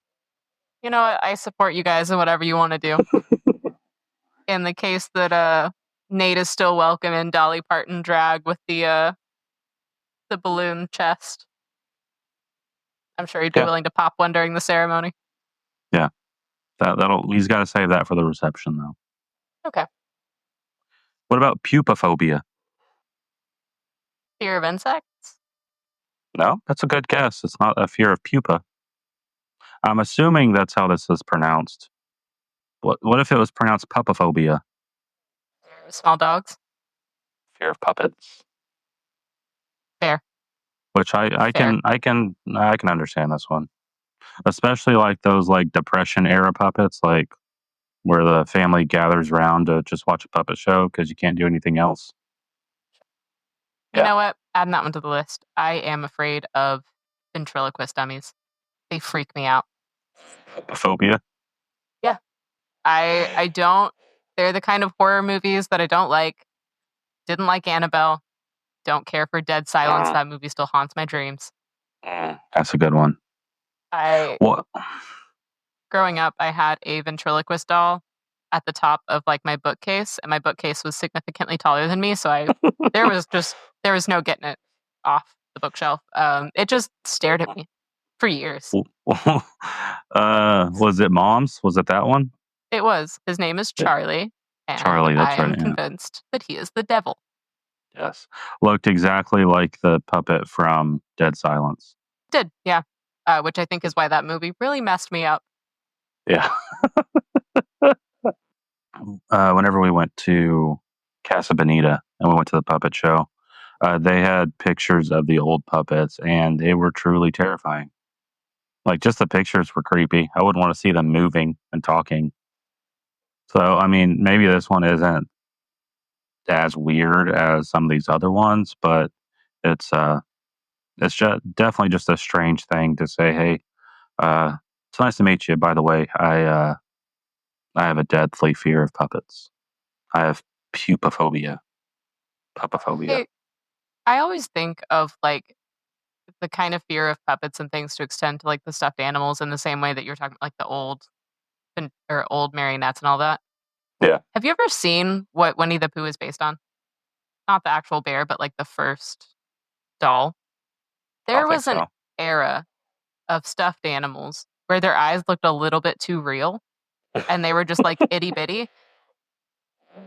Speaker 2: You know what? I support you guys in whatever you want to do. In the case that Nate is still welcome in Dolly Parton drag with the balloon chest. I'm sure he'd be
Speaker 1: Yeah.
Speaker 2: willing to pop one during the ceremony.
Speaker 1: Yeah. He's got to save that for the reception though.
Speaker 2: Okay.
Speaker 1: What about pupaphobia?
Speaker 2: Fear of insects?
Speaker 1: No, that's a good guess. It's not a fear of pupa. I'm assuming that's how this is pronounced. What if it was pronounced pupaphobia?
Speaker 2: Fear of small dogs?
Speaker 1: Fear of puppets.
Speaker 2: Fair.
Speaker 1: Which I
Speaker 2: Fair.
Speaker 1: can understand this one. especially like those like Depression era puppets, like where the family gathers around to just watch a puppet show because you can't do anything else.
Speaker 2: You
Speaker 1: Yeah.
Speaker 2: know what? Adding that one to the list. I am afraid of ventriloquist dummies. They freak me out.
Speaker 1: Phobia.
Speaker 2: Yeah. I don't. They're the kind of horror movies that I don't like. Didn't like Annabelle. Don't care for Dead Silence. That movie still haunts my dreams.
Speaker 1: That's a good one. What?
Speaker 2: Growing up, I had a ventriloquist doll at the top of like my bookcase, and my bookcase was significantly taller than me, so there was no getting it off the bookshelf. It just stared at me for years.
Speaker 1: Was it Mom's? Was it that one?
Speaker 2: It was. His name is Charlie, and
Speaker 1: Charlie, that's
Speaker 2: I am
Speaker 1: right, yeah.
Speaker 2: convinced that he is the devil.
Speaker 1: Yes. Looked exactly like the puppet from Dead Silence.
Speaker 2: Did, yeah. Which I think is why that movie really messed me up.
Speaker 1: Yeah. Whenever we went to Casa Bonita and we went to the puppet show, they had pictures of the old puppets, and they were truly terrifying. Like, just the pictures were creepy. I wouldn't want to see them moving and talking. So, I mean, maybe this one isn't as weird as some of these other ones, but it's definitely just a strange thing to say. Hey, it's nice to meet you. By the way, I have a deadly fear of puppets. I have pupophobia. Pupophobia.
Speaker 2: Hey, I always think of like the kind of fear of puppets and things to extend to like the stuffed animals in the same way that you're talking about, like the old marionettes and all that.
Speaker 1: Yeah.
Speaker 2: Have you ever seen what Winnie the Pooh is based on? Not the actual bear, but like the first doll. There was an era of stuffed animals where their eyes looked a little bit too real and they were just like itty bitty.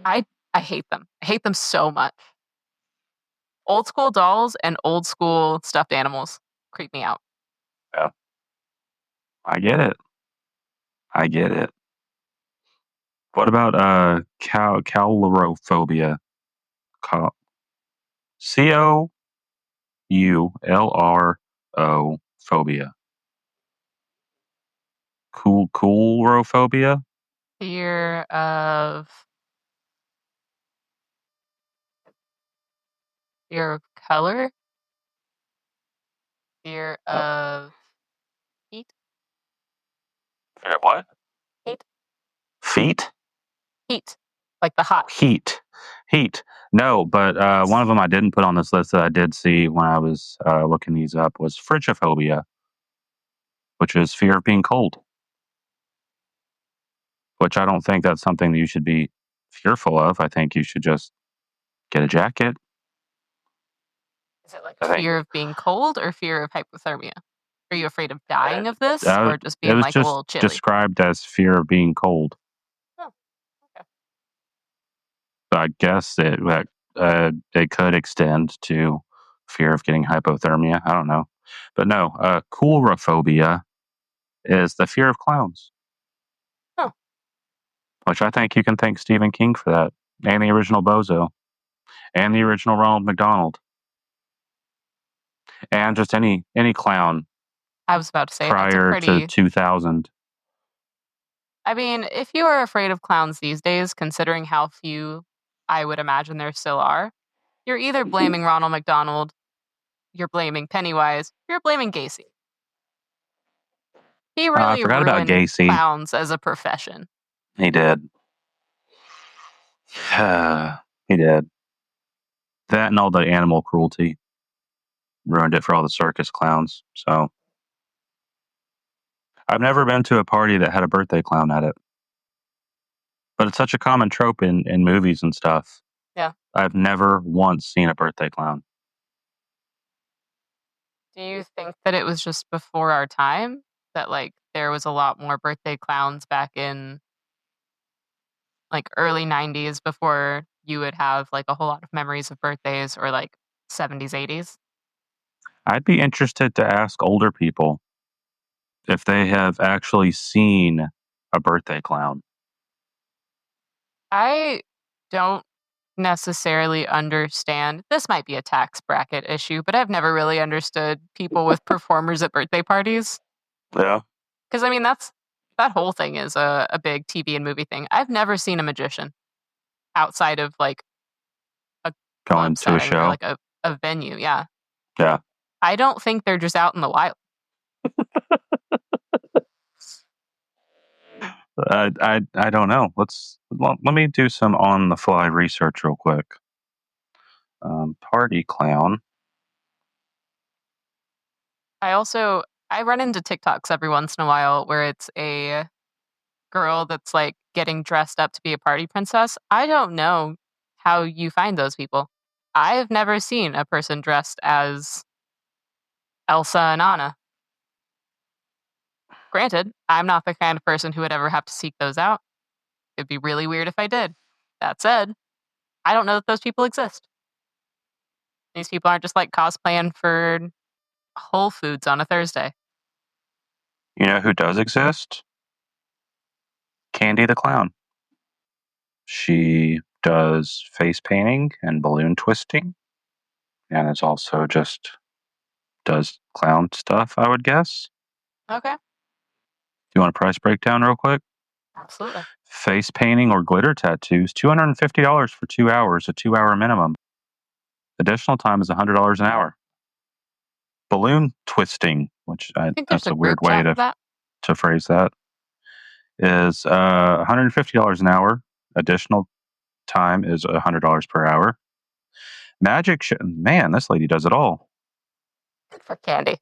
Speaker 2: I hate them. I hate them so much. Old school dolls and old school stuffed animals creep me out.
Speaker 1: Yeah. I get it. I get it. What about calorophobia? COULRO phobia. Coolrophobia?
Speaker 2: Fear of color? Fear of heat?
Speaker 1: Fear of what?
Speaker 2: Heat.
Speaker 1: Feet?
Speaker 2: Heat. Like the hot.
Speaker 1: Heat. No, but one of them I didn't put on this list that I did see when I was looking these up was frigophobia, which is fear of being cold. Which I don't think that's something that you should be fearful of. I think you should just get a jacket.
Speaker 2: Is it like fear of being cold or fear of hypothermia? Are you afraid of dying of this or just being like a little chilly?
Speaker 1: Described as fear of being cold.
Speaker 2: Oh, okay.
Speaker 1: So I guess it could extend to fear of getting hypothermia. I don't know. But no, coulrophobia is the fear of clowns.
Speaker 2: Oh.
Speaker 1: Which I think you can thank Stephen King for that. And the original Bozo. And the original Ronald McDonald. And just any clown.
Speaker 2: I was about to say
Speaker 1: prior to 2000.
Speaker 2: I mean, if you are afraid of clowns these days, considering how few I would imagine there still are, you're either blaming Ronald McDonald, you're blaming Pennywise, you're blaming Gacy. He really ruined
Speaker 1: about Gacy.
Speaker 2: Clowns as a profession.
Speaker 1: He did. He did. That and all the animal cruelty ruined it for all the circus clowns. So I've never been to a party that had a birthday clown at it. But it's such a common trope in movies and stuff.
Speaker 2: Yeah.
Speaker 1: I've never once seen a birthday clown.
Speaker 2: Do you think that it was just before our time? That like there was a lot more birthday clowns back in like early 90s before you would have like a whole lot of memories of birthdays, or like 70s, 80s?
Speaker 1: I'd be interested to ask older people if they have actually seen a birthday clown.
Speaker 2: I don't necessarily understand. This might be a tax bracket issue, but I've never really understood people with performers at birthday parties.
Speaker 1: Yeah.
Speaker 2: Because, I mean, that whole thing is a big TV and movie thing. I've never seen a magician outside of, like, a
Speaker 1: Going
Speaker 2: club
Speaker 1: to a
Speaker 2: setting or,
Speaker 1: show.
Speaker 2: like, a venue, yeah.
Speaker 1: Yeah.
Speaker 2: I don't think they're just out in the wild.
Speaker 1: I don't know. Let me do some on the fly research real quick. Party clown.
Speaker 2: I run into TikToks every once in a while where it's a girl that's, like, getting dressed up to be a party princess. I don't know how you find those people. I've never seen a person dressed as Elsa and Anna. Granted, I'm not the kind of person who would ever have to seek those out. It'd be really weird if I did. That said, I don't know that those people exist. These people aren't just, like, cosplaying for Whole Foods on a Thursday.
Speaker 1: You know who does exist? Candy the Clown. She does face painting and balloon twisting, and it's also just does clown stuff, I would guess.
Speaker 2: Okay,
Speaker 1: Do you want a price breakdown real quick?
Speaker 2: absolutely.
Speaker 1: Face painting or glitter tattoos, $250 for 2 hours, a 2-hour minimum. Additional time is $100 an hour. Balloon twisting, which
Speaker 2: I think there's
Speaker 1: that's a weird
Speaker 2: group
Speaker 1: way
Speaker 2: chat for that.
Speaker 1: to phrase that, is $150 an hour. Additional time is $100 per hour. Magic man, this lady does it all.
Speaker 2: Good for Candy.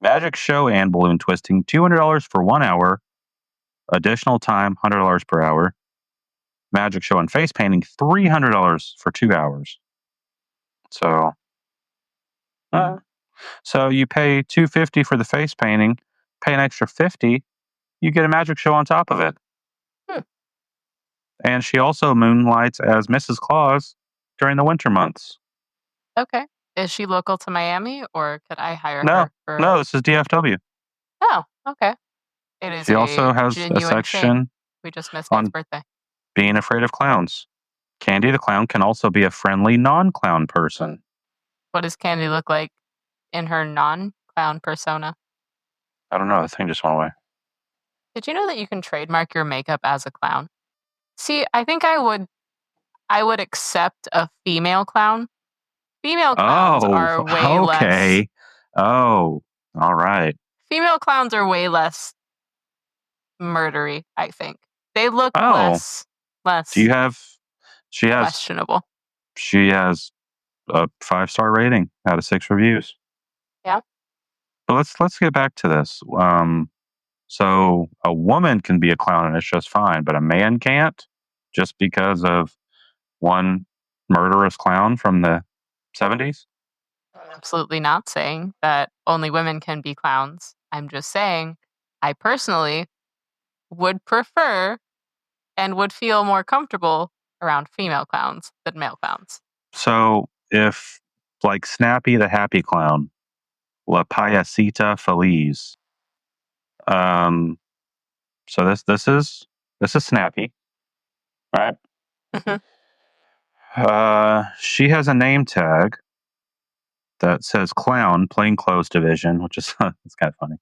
Speaker 1: Magic show and balloon twisting, $200 for 1 hour. Additional time, $100 per hour. Magic show and face painting, $300 for 2 hours. So, so you pay $250 for the face painting, pay an extra $50, you get a magic show on top of it. And she also moonlights as Mrs. Claus during the winter months.
Speaker 2: Okay. Is she local to Miami, or could I hire
Speaker 1: No,
Speaker 2: her?
Speaker 1: no, this is DFW.
Speaker 2: Oh, okay. It is
Speaker 1: She also has a
Speaker 2: genuine
Speaker 1: section
Speaker 2: shame. We just missed
Speaker 1: on
Speaker 2: Kate's birthday.
Speaker 1: being afraid of clowns. Candy the Clown can also be a friendly non-clown person.
Speaker 2: What does Candy look like in her non-clown persona?
Speaker 1: I don't know, the thing just went away.
Speaker 2: Did you know that you can trademark your makeup as a clown? See, I think I would accept a female clown. Female clowns are way less.
Speaker 1: Okay. Oh, all right.
Speaker 2: Female clowns are way less murdery, I think. They look
Speaker 1: Oh.
Speaker 2: less
Speaker 1: Do you have? She has.
Speaker 2: questionable.
Speaker 1: She has a 5-star rating out of 6 reviews.
Speaker 2: Yeah.
Speaker 1: But let's get back to this. So a woman can be a clown and it's just fine, but a man can't, just because of one murderous clown from the 70s.
Speaker 2: I'm absolutely not saying that only women can be clowns. I'm just saying I personally would prefer and would feel more comfortable around female clowns than male clowns.
Speaker 1: So if, like, Snappy the Happy Clown, La Payasita Feliz. So this is Snappy, right?
Speaker 2: Mhm.
Speaker 1: She has a name tag that says Clown Plainclothes Division, which is it's kind of funny.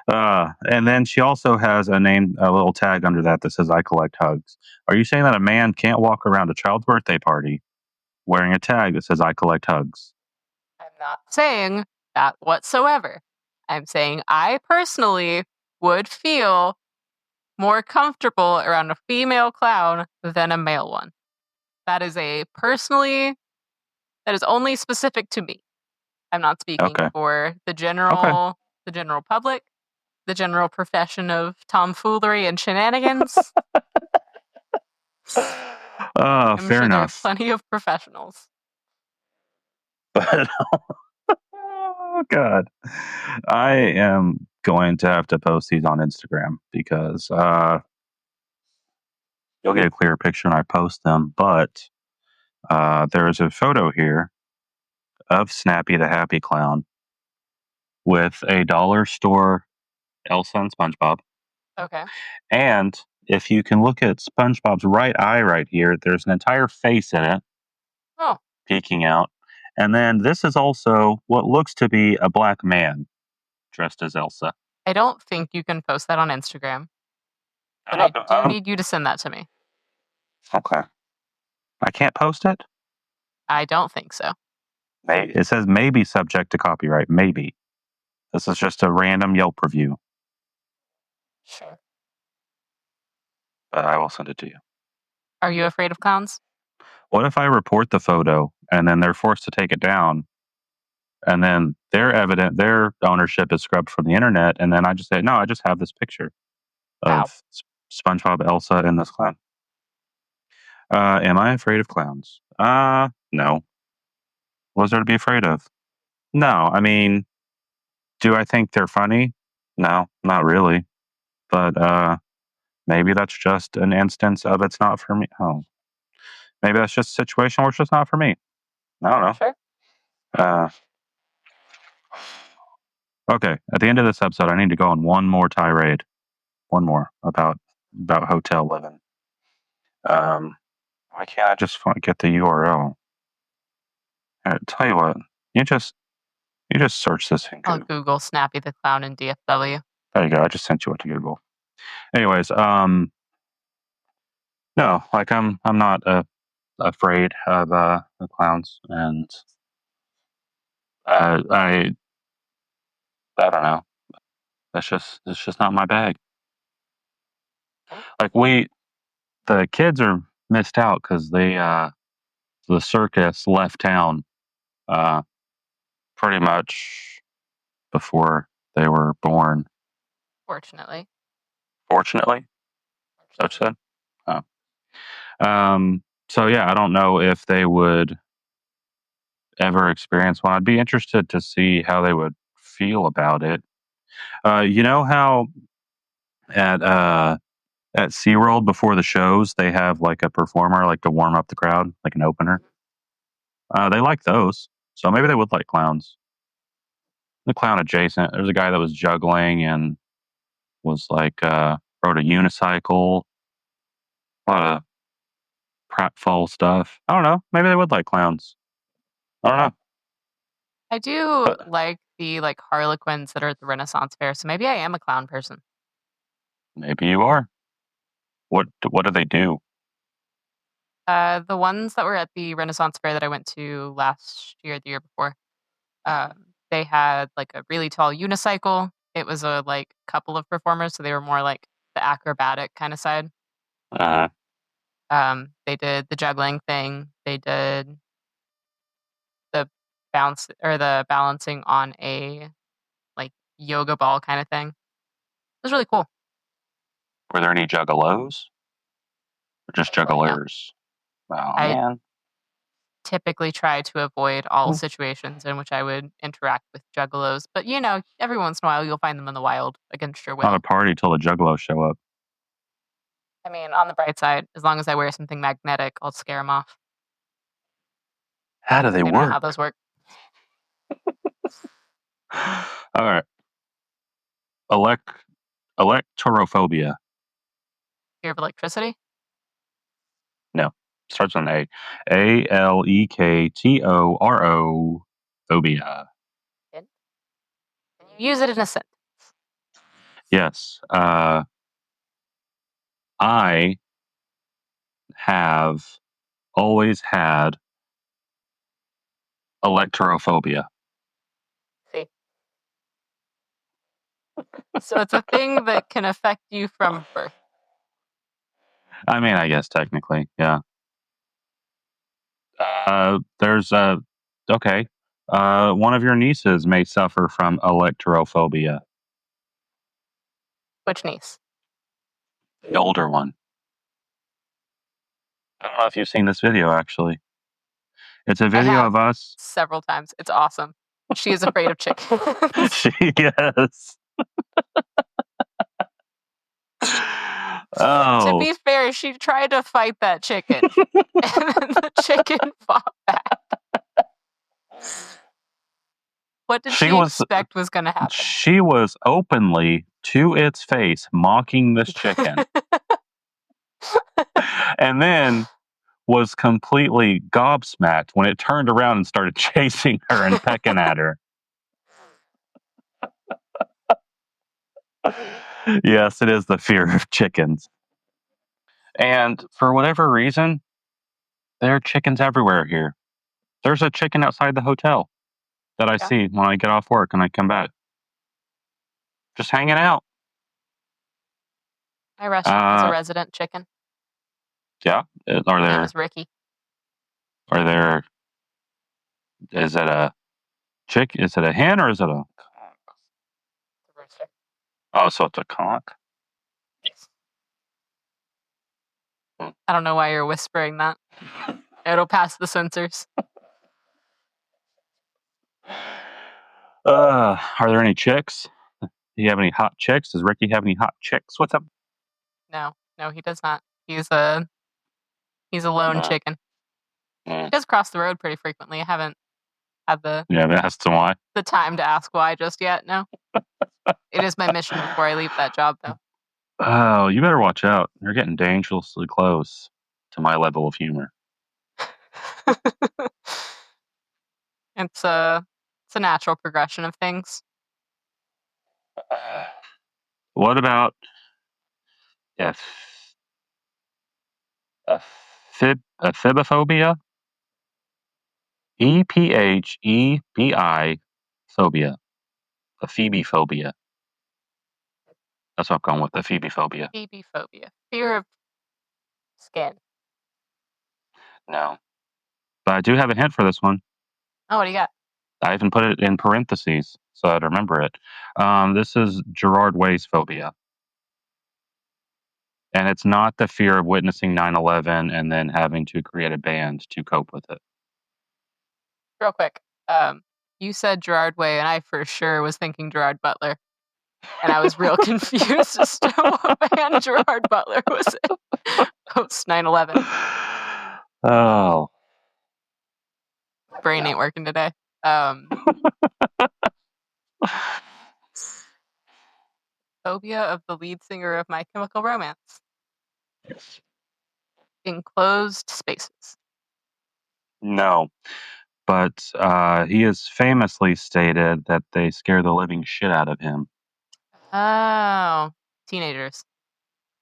Speaker 1: And then she also has a little tag under that says I collect hugs. Are you saying that a man can't walk around a child's birthday party wearing a tag that says I collect hugs?
Speaker 2: I'm not saying that whatsoever. I'm saying I personally would feel more comfortable around a female clown than a male one. That is only specific to me. I'm not speaking for the general public, the general profession of tomfoolery and shenanigans. I'm
Speaker 1: Fair
Speaker 2: sure
Speaker 1: enough.
Speaker 2: there are plenty of professionals.
Speaker 1: But oh god, I am going to have to post these on Instagram because you'll get a clearer picture when I post them. But there is a photo here of Snappy the Happy Clown with a dollar store Elsa and SpongeBob.
Speaker 2: Okay.
Speaker 1: And if you can look at SpongeBob's right eye right here, there's an entire face in it.
Speaker 2: Oh.
Speaker 1: Peeking out. And then this is also what looks to be a black man dressed as Elsa.
Speaker 2: I don't think you can post that on Instagram, but I do need you to send that to me.
Speaker 1: Okay. I can't post it?
Speaker 2: I don't think so.
Speaker 1: Maybe. It says maybe subject to copyright. Maybe. This is just a random Yelp review,
Speaker 2: Sure.
Speaker 1: but I will send it to you.
Speaker 2: Are you afraid of clowns?
Speaker 1: What if I report the photo and then they're forced to take it down, and then their ownership is scrubbed from the internet, and then I just say, no, I just have this picture of SpongeBob, Elsa, and this clown. Am I afraid of clowns? No. What is there to be afraid of? No. I mean, do I think they're funny? No, not really. But maybe that's just an instance of it's not for me. Oh, maybe that's just a situation where it's just not for me. I don't know.
Speaker 2: Sure.
Speaker 1: Okay. At the end of this episode, I need to go on one more tirade. One more about hotel living. Why can't I just get the URL? Tell you what, you just search this in
Speaker 2: I'll
Speaker 1: Google.
Speaker 2: Google Snappy the Clown in DFW.
Speaker 1: There you go. I just sent you what to Google. Anyways, no, like I'm not afraid of the clowns, and I don't know. It's just not my bag. Like the kids are missed out because the circus left town pretty much before they were born.
Speaker 2: Fortunately.
Speaker 1: Fortunately, Such said. Oh. So yeah, I don't know if they would ever experience one. I'd be interested to see how they would feel about it. You know how at SeaWorld before the shows they have like a performer like to warm up the crowd, like an opener. They like those, so maybe they would like clowns. The clown adjacent. There's a guy that was juggling and was like rode a unicycle. A lot of pratfall stuff. I don't know. Maybe they would like clowns. I don't know.
Speaker 2: I do like the Harlequins that are at the Renaissance Fair, so maybe I am a clown person.
Speaker 1: Maybe you are. What do they do?
Speaker 2: The ones that were at the Renaissance Fair that I went to last year, the year before, they had like a really tall unicycle. It was a couple of performers, so they were more like the acrobatic kind of side. They did the juggling thing. They did the the balancing on a yoga ball kind of thing. It was really cool.
Speaker 1: Were there any juggalos? Or just jugglers? Oh, man.
Speaker 2: Typically try to avoid all situations in which I would interact with juggalos. But, every once in a while you'll find them in the wild against your will.
Speaker 1: Not a party till the juggalos show up.
Speaker 2: I mean, on the bright side, as long as I wear something magnetic, I'll scare them off.
Speaker 1: How do they work?
Speaker 2: Know how those work.
Speaker 1: All right. Electorophobia.
Speaker 2: Fear of electricity?
Speaker 1: No. Starts on A. ALEKTORO phobia.
Speaker 2: Can you use it in a sentence?
Speaker 1: Yes. I have always had electorophobia.
Speaker 2: See. So it's a thing that can affect you from birth.
Speaker 1: I mean, I guess technically, yeah. There's okay. One of your nieces may suffer from electorophobia.
Speaker 2: Which niece?
Speaker 1: The older one. I don't know if you've seen this video, actually. It's a video of us.
Speaker 2: Several times. It's awesome. She is afraid of chickens.
Speaker 1: Yes. Oh.
Speaker 2: To be fair, she tried to fight that chicken. And then the chicken fought back. What did she expect was going to happen?
Speaker 1: She was openly, to its face, mocking this chicken. And then was completely gobsmacked when it turned around and started chasing her and pecking at her. Yes, it is the fear of chickens. And for whatever reason, there are chickens everywhere here. There's a chicken outside the hotel that I see when I get off work and I come back. Just hanging out.
Speaker 2: My restaurant has a resident chicken.
Speaker 1: Yeah. Are
Speaker 2: That
Speaker 1: there?
Speaker 2: was Ricky.
Speaker 1: Are there? Is it a chick? Is it a hen or is it a? Oh, so it's a cock.
Speaker 2: I don't know why you're whispering that. It'll pass the censors.
Speaker 1: Are there any chicks? Do you have any hot chicks? Does Ricky have any hot chicks? What's up?
Speaker 2: No, he does not. He's a lone chicken. He does cross the road pretty frequently. I haven't had the
Speaker 1: That's why.
Speaker 2: the time to ask why just yet. No, it is my mission before I leave that job, though.
Speaker 1: Oh, you better watch out. You're getting dangerously close to my level of humor.
Speaker 2: It's a natural progression of things.
Speaker 1: What about a phobophobia? EPHEBI phobia. A phoebe phobia. That's what I'm going with, the phoebe phobia.
Speaker 2: Phoebe phobia. Fear of skin.
Speaker 1: No. But I do have a hint for this one.
Speaker 2: Oh, what do you got?
Speaker 1: I even put it in parentheses so I'd remember it. This is Gerard Way's phobia. And it's not the fear of witnessing 9/11 and then having to create a band to cope with it.
Speaker 2: Real quick. You said Gerard Way, and I for sure was thinking Gerard Butler. And I was real confused as to what band Gerard Butler was in post 9/11.
Speaker 1: Oh.
Speaker 2: Brain ain't working today. Phobia of the lead singer of My Chemical Romance. Enclosed spaces.
Speaker 1: No. But he has famously stated that they scare the living shit out of him.
Speaker 2: Oh, teenagers.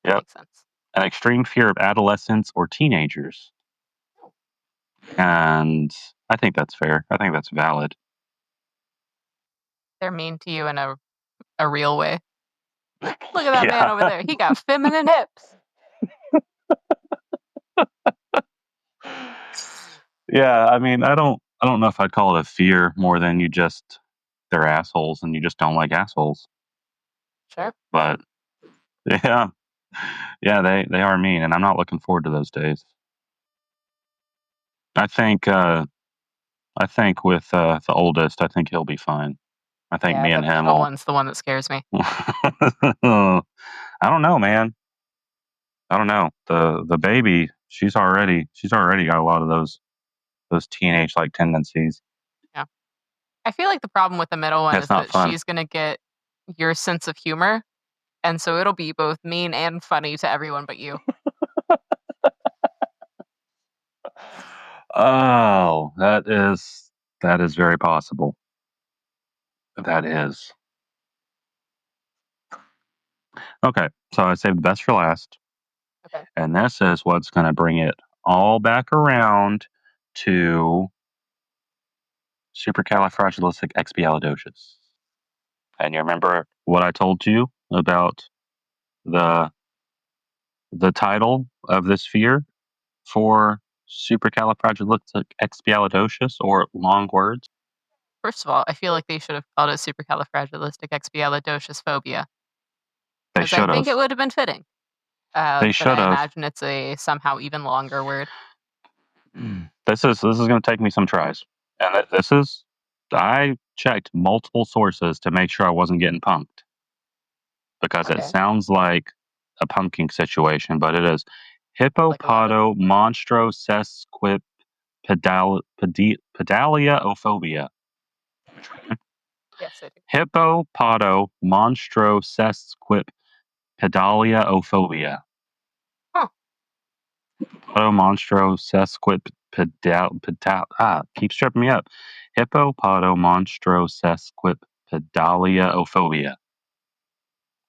Speaker 2: That
Speaker 1: Yep.
Speaker 2: makes sense.
Speaker 1: An extreme fear of adolescents or teenagers. And I think that's fair. I think that's valid.
Speaker 2: They're mean to you in a real way. Look at that man over there. He got feminine hips.
Speaker 1: Yeah, I mean, I don't know if I'd call it a fear more than they're assholes and you just don't like assholes.
Speaker 2: Sure.
Speaker 1: But yeah, they are mean, and I'm not looking forward to those days. I think with the oldest, I think he'll be fine. I think me and him
Speaker 2: the
Speaker 1: will.
Speaker 2: one's the one that scares me.
Speaker 1: I don't know, man. I don't know. The baby, she's already got a lot of those teenage like tendencies.
Speaker 2: Yeah. I feel like the problem with the middle one is that she's gonna get your sense of humor, and so it'll be both mean and funny to everyone but you.
Speaker 1: Oh, that is very possible. That is. Okay, so I saved the best for last.
Speaker 2: Okay.
Speaker 1: And this is what's going to bring it all back around to supercalifragilisticexpialidocious. And you remember what I told you about the title of this fear for supercalifragilisticexpialidocious, or long words?
Speaker 2: First of all, I feel like they should have called it supercalifragilisticexpialidocious phobia.
Speaker 1: They should have.
Speaker 2: I think it would have been fitting.
Speaker 1: They should have.
Speaker 2: I imagine it's a somehow even longer word.
Speaker 1: This is going to take me some tries. And I checked multiple sources to make sure I wasn't getting punked. Because it sounds like a punking situation, but it is hippopodomonstrosequipedaliaophobia.
Speaker 2: Yes, I do.
Speaker 1: Hippopodomonstrosequipedaliaophobia.
Speaker 2: Huh.
Speaker 1: Keeps tripping me up. Hippopodomonstrosequipedaliaophobia.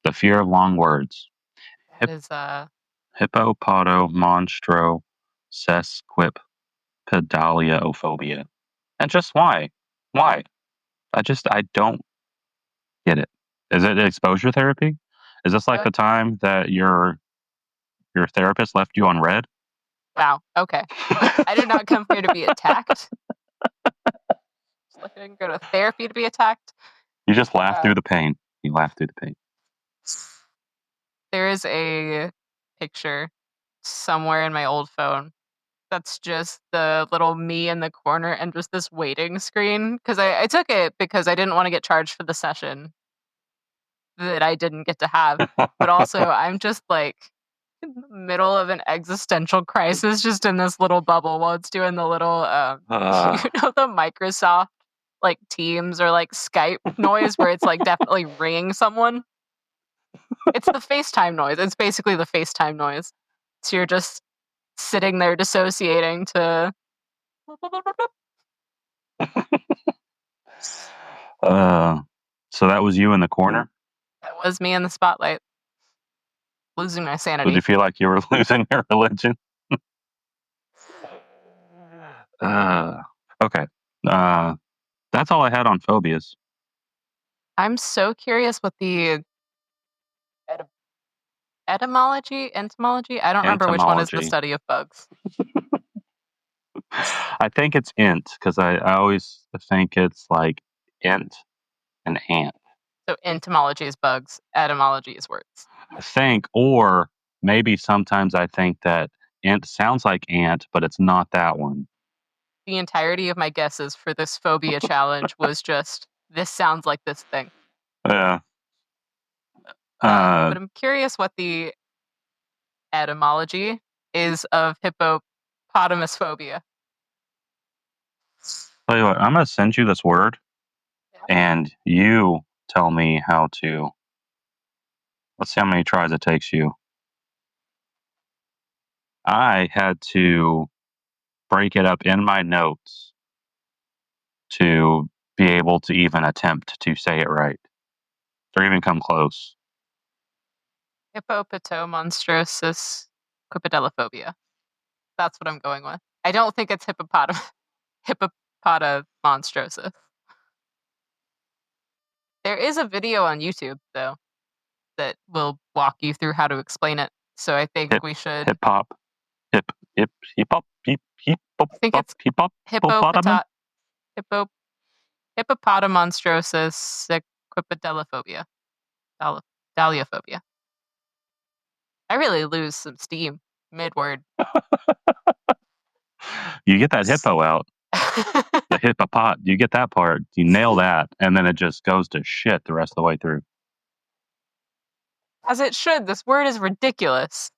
Speaker 1: The fear of long words.
Speaker 2: That is
Speaker 1: Hippopotamonstrosesquipedaliophobia. And just why? Why? I don't get it. Is it exposure therapy? Is this like the time that your therapist left you on red?
Speaker 2: wow. Okay. I did not come here to be attacked. I didn't go to therapy to be attacked.
Speaker 1: You just laugh through the pain. You laugh through the pain.
Speaker 2: There is a picture somewhere in my old phone that's just the little me in the corner and just this waiting screen. Because I took it because I didn't want to get charged for the session that I didn't get to have. But also, I'm just like in the middle of an existential crisis just in this little bubble while it's doing the little, the Microsoft like Teams or like Skype noise where it's like definitely ringing someone. It's the FaceTime noise. It's basically the FaceTime noise. So you're just sitting there dissociating to.
Speaker 1: So that was you in the corner?
Speaker 2: That was me in the spotlight. Losing my sanity.
Speaker 1: Did you feel like you were losing your religion? Okay. That's all I had on phobias.
Speaker 2: I'm so curious what the entomology? I don't remember which one is the
Speaker 1: Entomology.
Speaker 2: study of bugs.
Speaker 1: I think it's int because I always think it's like int and ant.
Speaker 2: So entomology is bugs, etymology is words.
Speaker 1: I think, or maybe sometimes I think that int sounds like ant, but it's not that one.
Speaker 2: The entirety of my guesses for this phobia challenge was just, this sounds like this thing.
Speaker 1: Yeah.
Speaker 2: But I'm curious what the etymology is of hippopotamus phobia.
Speaker 1: Tell you what, I'm going to send you this word, and you tell me how to. Let's see how many tries it takes you. I had to break it up in my notes to be able to even attempt to say it right, or even come close.
Speaker 2: Hippopotomonstrosis quipidelophobia. That's what I'm going with. I don't think it's hippopotamonstrosis. There is a video on YouTube, though, that will walk you through how to explain it. So I think we should...
Speaker 1: Hip hop. Hip hop.
Speaker 2: I think it's hippopotamonstrosis quipidelophobia. Daliophobia. I really lose some steam mid-word.
Speaker 1: You get that hippo out. The hippopot. You get that part. You nail that, and then it just goes to shit the rest of the way through.
Speaker 2: As it should. This word is ridiculous.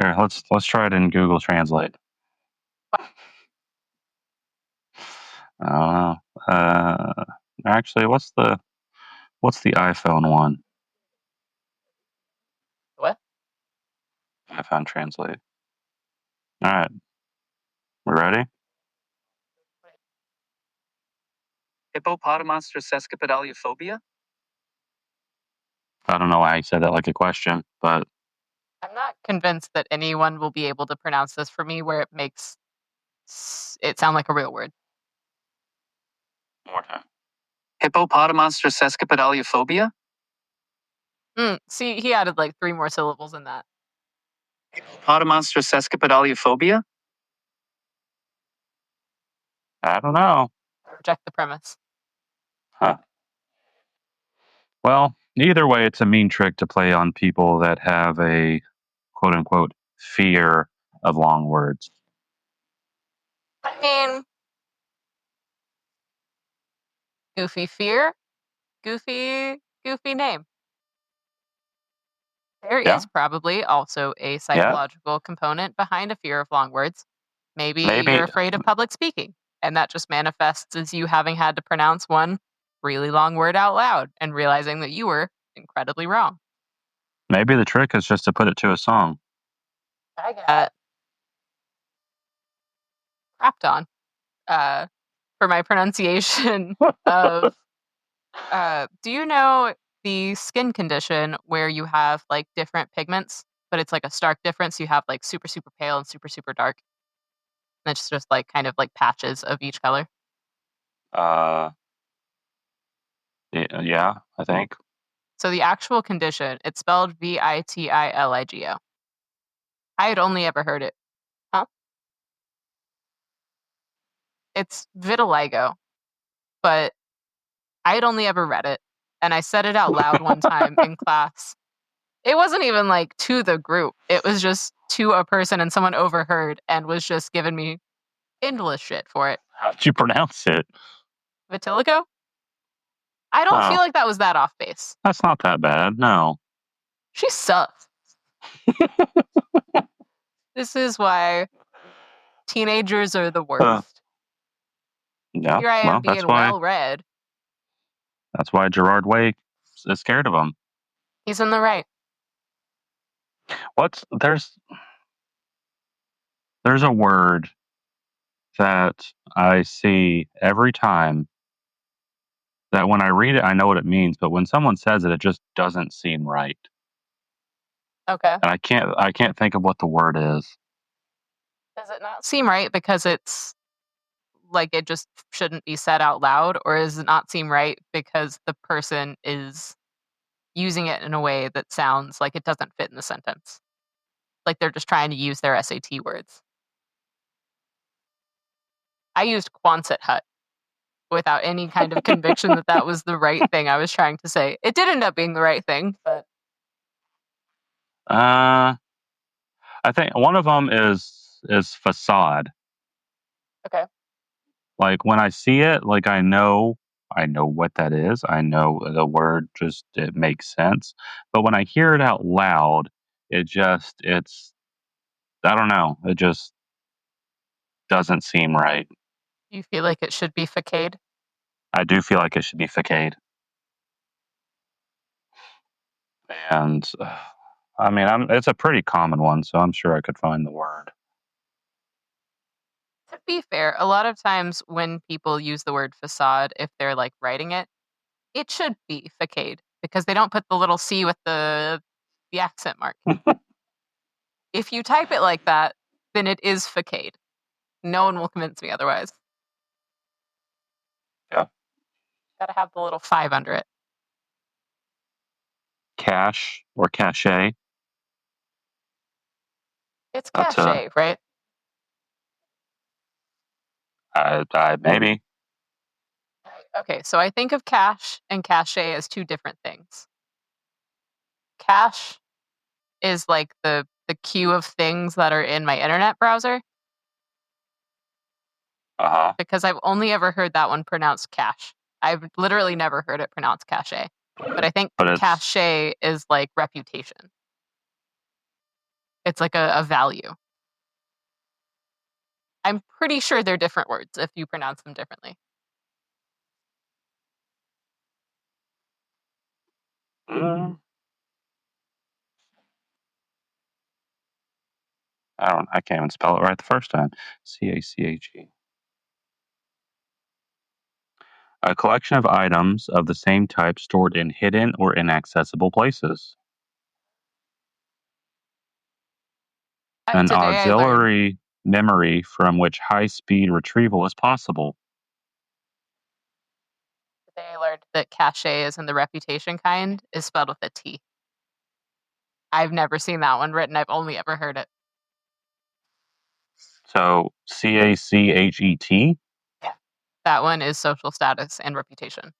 Speaker 1: Here, let's try it in Google Translate. I don't know. Actually, what's the iPhone one?
Speaker 2: What?
Speaker 1: iPhone Translate. All right, we ready?
Speaker 8: Hippopotamonstrosis.
Speaker 1: I don't know why I said that like a question, but
Speaker 2: I'm not convinced that anyone will be able to pronounce this for me where it makes it sound like a real word.
Speaker 1: more time.
Speaker 8: Hippopotamonstrosis.
Speaker 2: See, he added like 3 more syllables in that.
Speaker 8: Hippopotamonstrosis.
Speaker 1: I don't know.
Speaker 2: Reject the premise.
Speaker 1: Huh. Well, either way, it's a mean trick to play on people that have a quote-unquote fear of long words.
Speaker 2: I mean, goofy fear, goofy name. There is probably also a psychological component behind a fear of long words. Maybe you're afraid of public speaking, and that just manifests as you having had to pronounce one really long word out loud and realizing that you were incredibly wrong.
Speaker 1: Maybe the trick is just to put it to a song.
Speaker 2: I got crapped on for my pronunciation of... do you know the skin condition where you have like different pigments, but it's like a stark difference. You have like super, super pale and super, super dark. And it's just like kind of like patches of each color.
Speaker 1: Yeah, I think.
Speaker 2: So the actual condition, it's spelled Vitiligo. I had only ever heard it. Huh? It's vitiligo, but I had only ever read it. And I said it out loud one time in class. It wasn't even like to the group. It was just to a person, and someone overheard and was just giving me endless shit for it.
Speaker 1: How'd you pronounce it?
Speaker 2: Vitiligo? I don't
Speaker 1: Oh.
Speaker 2: feel like that was that off base.
Speaker 1: That's not that bad. No.
Speaker 2: She sucks. This is why teenagers are the worst.
Speaker 1: Yeah.
Speaker 2: Here I am
Speaker 1: Well,
Speaker 2: being well read.
Speaker 1: That's why Gerard Way is scared of him.
Speaker 2: He's in the right.
Speaker 1: There's a word that I see every time that when I read it, I know what it means, but when someone says it, it just doesn't seem right.
Speaker 2: Okay.
Speaker 1: And I can't think of what the word is.
Speaker 2: Does it not seem right because it's like it just shouldn't be said out loud, or does it not seem right because the person is using it in a way that sounds like it doesn't fit in the sentence? Like they're just trying to use their SAT words. I used Quonset hut without any kind of conviction that that was the right thing I was trying to say. It did end up being the right thing, but
Speaker 1: I think one of them is facade.
Speaker 2: okay.
Speaker 1: Like when I see it, like I know what that is. I know the word, just it makes sense. But when I hear it out loud, it's I don't know. It just doesn't seem right.
Speaker 2: You feel like it should be facade?
Speaker 1: I do feel like it should be facade. And I mean, it's a pretty common one, so I'm sure I could find the word.
Speaker 2: To be fair, a lot of times when people use the word facade, if they're like writing it, it should be facade because they don't put the little C with the accent mark. If you type it like that, then it is facade. No one will convince me otherwise.
Speaker 1: Yeah.
Speaker 2: Gotta have the little 5 under it.
Speaker 1: Cache or cachet.
Speaker 2: It's
Speaker 1: That's
Speaker 2: cachet, right?
Speaker 1: Maybe.
Speaker 2: Okay, so I think of cache and cachet as two different things. Cache is like the queue of things that are in my internet browser. Because I've only ever heard that one pronounced cache. I've literally never heard it pronounced cachet. But I think cachet is like reputation. It's like a value. I'm pretty sure they're different words if you pronounce them differently.
Speaker 1: I can't even spell it right the first time. C-A-C-H-E. A collection of items of the same type stored in hidden or inaccessible places. An auxiliary memory from which high-speed retrieval is possible.
Speaker 2: Today I learned that cachet is in the reputation kind is spelled with a T. I've never seen that one written. I've only ever heard it.
Speaker 1: So C-A-C-H-E-T?
Speaker 2: Yeah. That one is social status and reputation.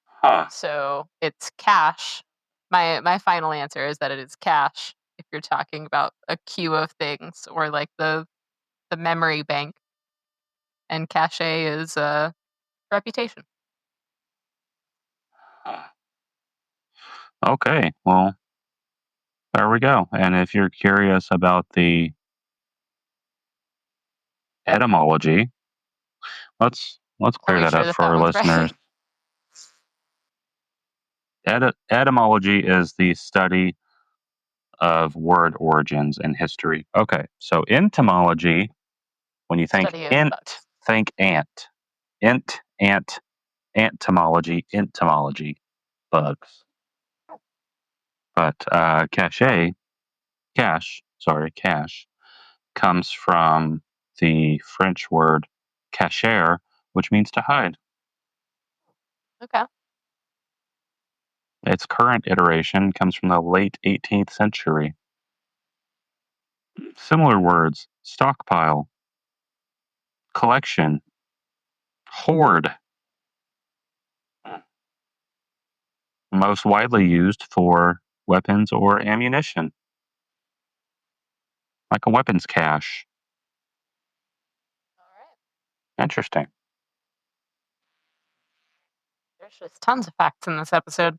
Speaker 1: Huh.
Speaker 2: So it's cache. My final answer is that it is cache if you're talking about a queue of things or like the memory bank. And cachet is reputation.
Speaker 1: Okay, well, there we go. And if you're curious about the etymology, let's clear that up for our listeners. Etymology is the study of word origins and history. Okay, so entomology, when you think int, think ant. Int, ant, entomology, bugs. But cache comes from the French word cacher, which means to hide.
Speaker 2: Okay.
Speaker 1: Its current iteration comes from the late 18th century. Similar words: stockpile, collection, hoard. Most widely used for weapons or ammunition, like a weapons cache.
Speaker 2: All right.
Speaker 1: Interesting.
Speaker 2: There's just tons of facts in this episode.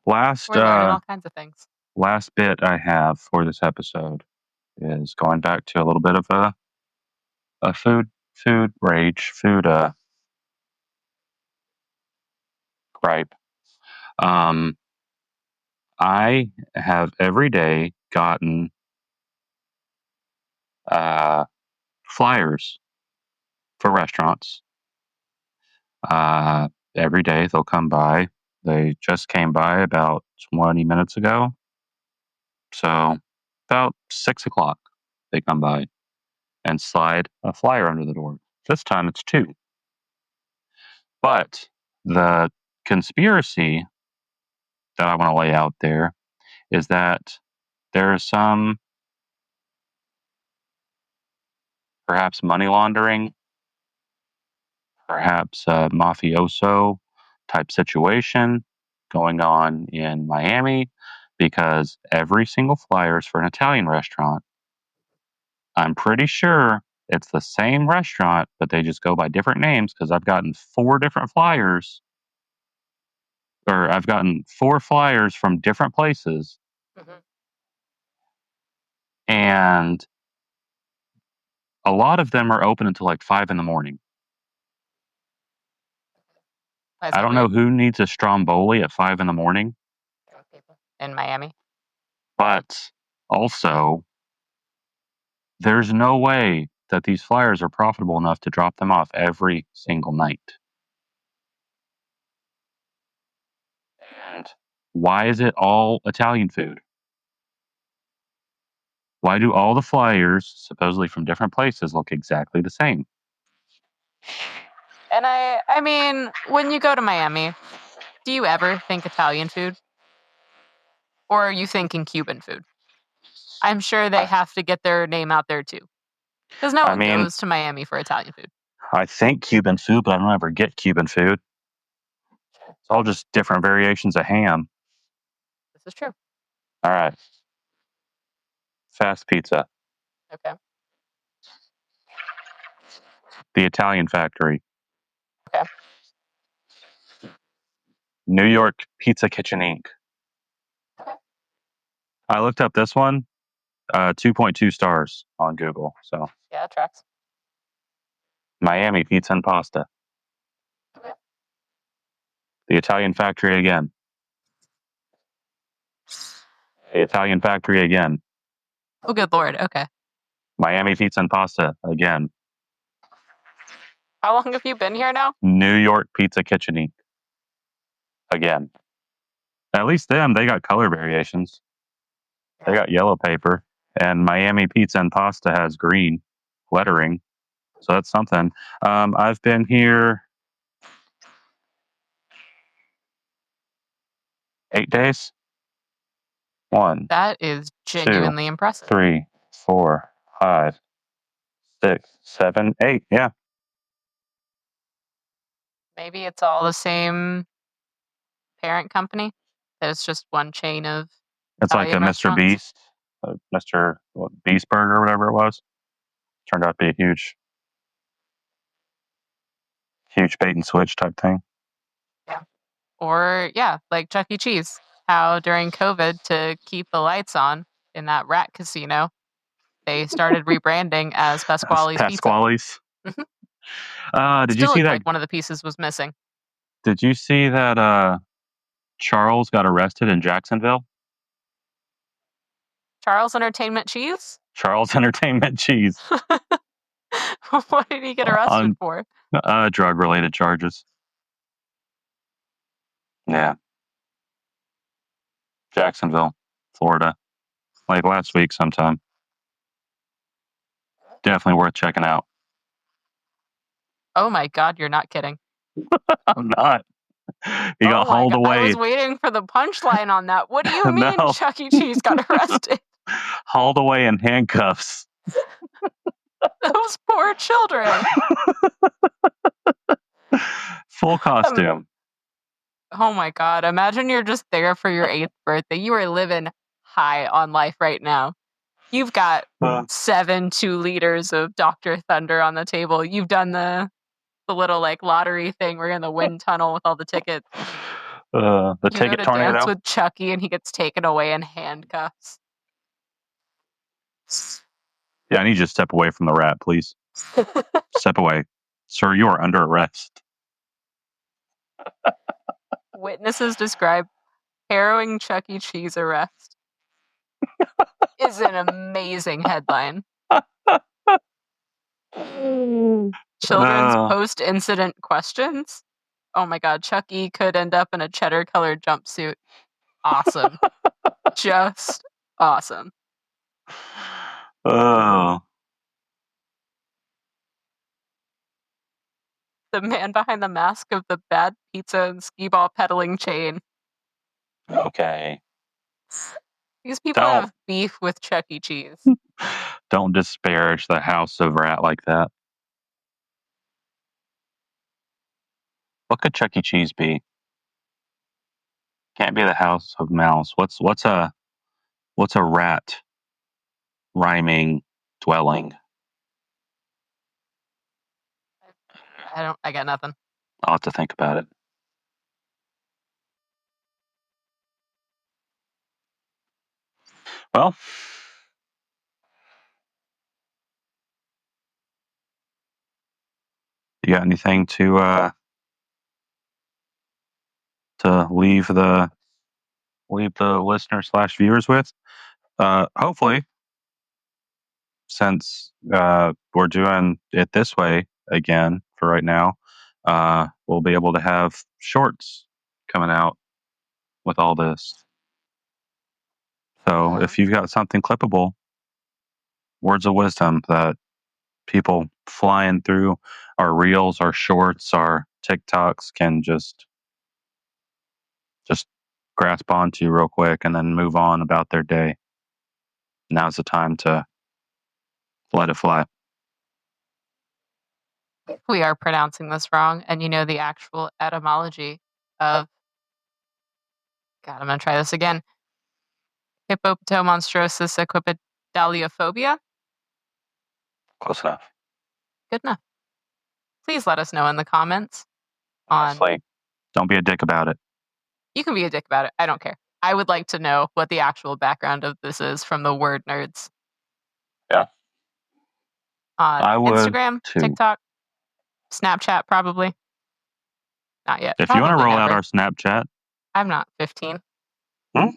Speaker 1: Last
Speaker 2: We're learning all kinds of things.
Speaker 1: last bit I have for this episode is going back to a little bit of a food rage, gripe. I have every day gotten flyers for restaurants. Every day they'll come by. They just came by about 20 minutes ago. So about 6 o'clock, they come by and slide a flyer under the door. This time it's 2. But the conspiracy that I want to lay out there is that there is some perhaps money laundering, perhaps a mafioso type situation going on in Miami, because every single flyer is for an Italian restaurant. I'm pretty sure it's the same restaurant, but they just go by different names, because I've gotten 4 different flyers, or I've gotten 4 flyers from different places.
Speaker 2: Mm-hmm.
Speaker 1: And a lot of them are open until like 5 in the morning. I don't know who needs a Stromboli at 5 in the morning.
Speaker 2: In Miami.
Speaker 1: But also, there's no way that these flyers are profitable enough to drop them off every single night. And why is it all Italian food? Why do all the flyers, supposedly from different places, look exactly the same?
Speaker 2: And I mean, when you go to Miami, do you ever think Italian food? Or are you thinking Cuban food? I'm sure they have to get their name out there too. Because no one goes to Miami for Italian food.
Speaker 1: I think Cuban food, but I don't ever get Cuban food. It's all just different variations of ham.
Speaker 2: This is true.
Speaker 1: All right. Fast pizza.
Speaker 2: Okay.
Speaker 1: The Italian Factory.
Speaker 2: Okay.
Speaker 1: New York Pizza Kitchen Inc. I looked up this one, 2.2 stars on Google. So
Speaker 2: yeah, it tracks.
Speaker 1: Miami Pizza and Pasta.
Speaker 2: Okay.
Speaker 1: The Italian Factory again. The Italian Factory again.
Speaker 2: Oh, good Lord. Okay.
Speaker 1: Miami Pizza and Pasta again.
Speaker 2: How long have you been here now?
Speaker 1: New York Pizza Kitchen Inc. Again. At least them, they got color variations. They got yellow paper. And Miami Pizza and Pasta has green lettering. So that's something. I've been here 8 days. 1.
Speaker 2: That is genuinely
Speaker 1: 2,
Speaker 2: impressive.
Speaker 1: 3, 4, 5, 6, 7, 8. Yeah.
Speaker 2: Maybe it's all the same parent company. There's just one chain of
Speaker 1: It's like a Mr. Beast, Mr. Beast Burger, or whatever it was. Turned out to be a huge bait and switch type thing.
Speaker 2: Yeah. Or, yeah, like Chuck E. Cheese. How during COVID, to keep the lights on in that rat casino, they started rebranding as Pasquale's Pizza.
Speaker 1: Pasquale's. Did you see that?
Speaker 2: Like one of the pieces was missing.
Speaker 1: Did you see that Charles got arrested in Jacksonville?
Speaker 2: Charles Entertainment Cheese?
Speaker 1: Charles Entertainment Cheese.
Speaker 2: What did he get arrested for?
Speaker 1: Drug-related charges. Yeah. Jacksonville, Florida. Like last week sometime. Definitely worth checking out.
Speaker 2: Oh my God, you're not kidding.
Speaker 1: I'm not. He got
Speaker 2: Oh my
Speaker 1: hauled
Speaker 2: God. I
Speaker 1: away.
Speaker 2: was waiting for the punchline on that. What do you mean
Speaker 1: No.
Speaker 2: Chuck E. Cheese got arrested?
Speaker 1: Hauled away in handcuffs.
Speaker 2: Those poor children.
Speaker 1: Full costume.
Speaker 2: Oh my God. Imagine you're just there for your 8th birthday. You are living high on life right now. You've got 7 2-liters of Dr. Thunder on the table. You've done the little like lottery thing. We're in the wind tunnel with all the tickets.
Speaker 1: The
Speaker 2: You
Speaker 1: ticket
Speaker 2: go to
Speaker 1: tornado.
Speaker 2: dance with Chucky and he gets taken away in handcuffs.
Speaker 1: Yeah, I need you to step away from the rat, please. Step away. Sir, you are under arrest.
Speaker 2: Witnesses describe harrowing Chuck E. Cheese arrest. Is an amazing headline. Children's post-incident questions. Oh my God, Chuck E. could end up in a cheddar-colored jumpsuit. Awesome. Just awesome.
Speaker 1: Oh.
Speaker 2: The man behind the mask of the bad pizza and skee-ball peddling chain.
Speaker 1: Okay.
Speaker 2: These people have beef with Chuck E. Cheese.
Speaker 1: Don't disparage the House of Rat like that. What could Chuck E. Cheese be? Can't be the House of Mouse. What's a rat rhyming dwelling?
Speaker 2: I got nothing.
Speaker 1: I'll have to think about it. Well, you got anything to leave the listeners / viewers with? Hopefully, since we're doing it this way again for right now, we'll be able to have shorts coming out with all this. So if you've got something clippable, words of wisdom that people flying through our reels, our shorts, our TikToks can just grasp onto real quick and then move on about their day. Now's the time to let it fly.
Speaker 2: If we are pronouncing this wrong and you know the actual etymology of, God, I'm going to try this again. Hippopotomonstrosis equipedaliophobia?
Speaker 1: Close enough.
Speaker 2: Good enough. Please let us know in the comments.
Speaker 1: Honestly, don't be a dick about it.
Speaker 2: You can be a dick about it. I don't care. I would like to know what the actual background of this is from the word nerds.
Speaker 1: Yeah.
Speaker 2: I would Instagram, too. TikTok, Snapchat, probably. Not yet.
Speaker 1: If you want to roll out our Snapchat.
Speaker 2: I'm not 15.
Speaker 1: Huh?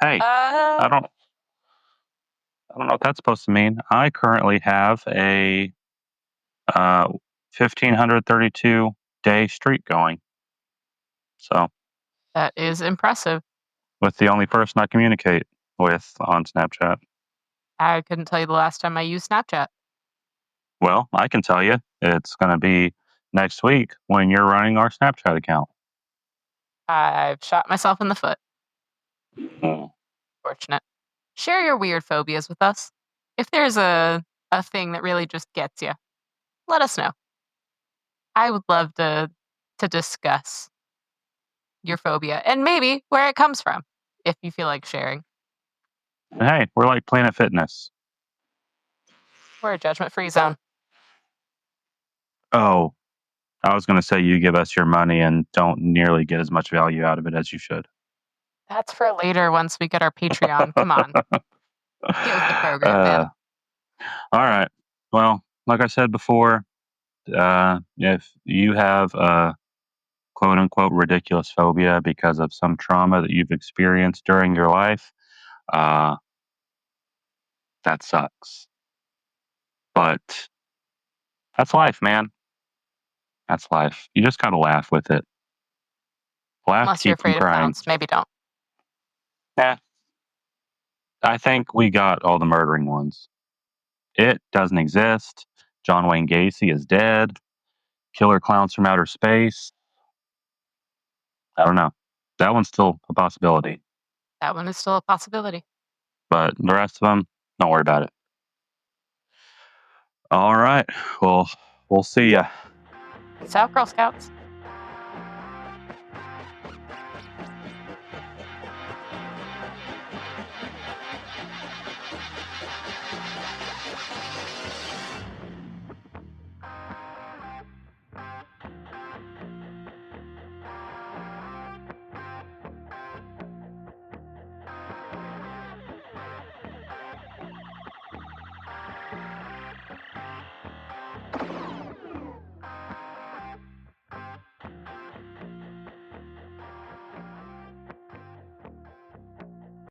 Speaker 1: Hey, I don't know what that's supposed to mean. I currently have a 1,532 day streak going. So
Speaker 2: that is impressive.
Speaker 1: With the only person I communicate with on Snapchat.
Speaker 2: I couldn't tell you the last time I used Snapchat.
Speaker 1: Well, I can tell you. It's going to be next week when you're running our Snapchat account.
Speaker 2: I've shot myself in the foot. Fortunate. Share your weird phobias with us. If there's a thing that really just gets you, let us know. I would love to discuss your phobia and maybe where it comes from, if you feel like sharing.
Speaker 1: Hey, we're like Planet Fitness.
Speaker 2: We're a judgment-free zone.
Speaker 1: Oh, I was going to say you give us your money and don't nearly get as much value out of it as you should.
Speaker 2: That's for later once we get our Patreon. Come on. Get with the program, man.
Speaker 1: All right. Well, like I said before, if you have a quote-unquote ridiculous phobia because of some trauma that you've experienced during your life, that sucks. But that's life, man. That's life. You just got to laugh with it. We'll have
Speaker 2: Unless
Speaker 1: to
Speaker 2: you're
Speaker 1: keep them
Speaker 2: afraid of
Speaker 1: crying.
Speaker 2: clowns. Maybe don't.
Speaker 1: I think we got all the murdering ones. It doesn't exist. John Wayne Gacy is dead. Killer clowns from outer space. I don't know. That one's still a possibility.
Speaker 2: That one is still a possibility.
Speaker 1: But the rest of them, don't worry about it. All right. Well, we'll see ya.
Speaker 2: Peace out, Girl Scouts.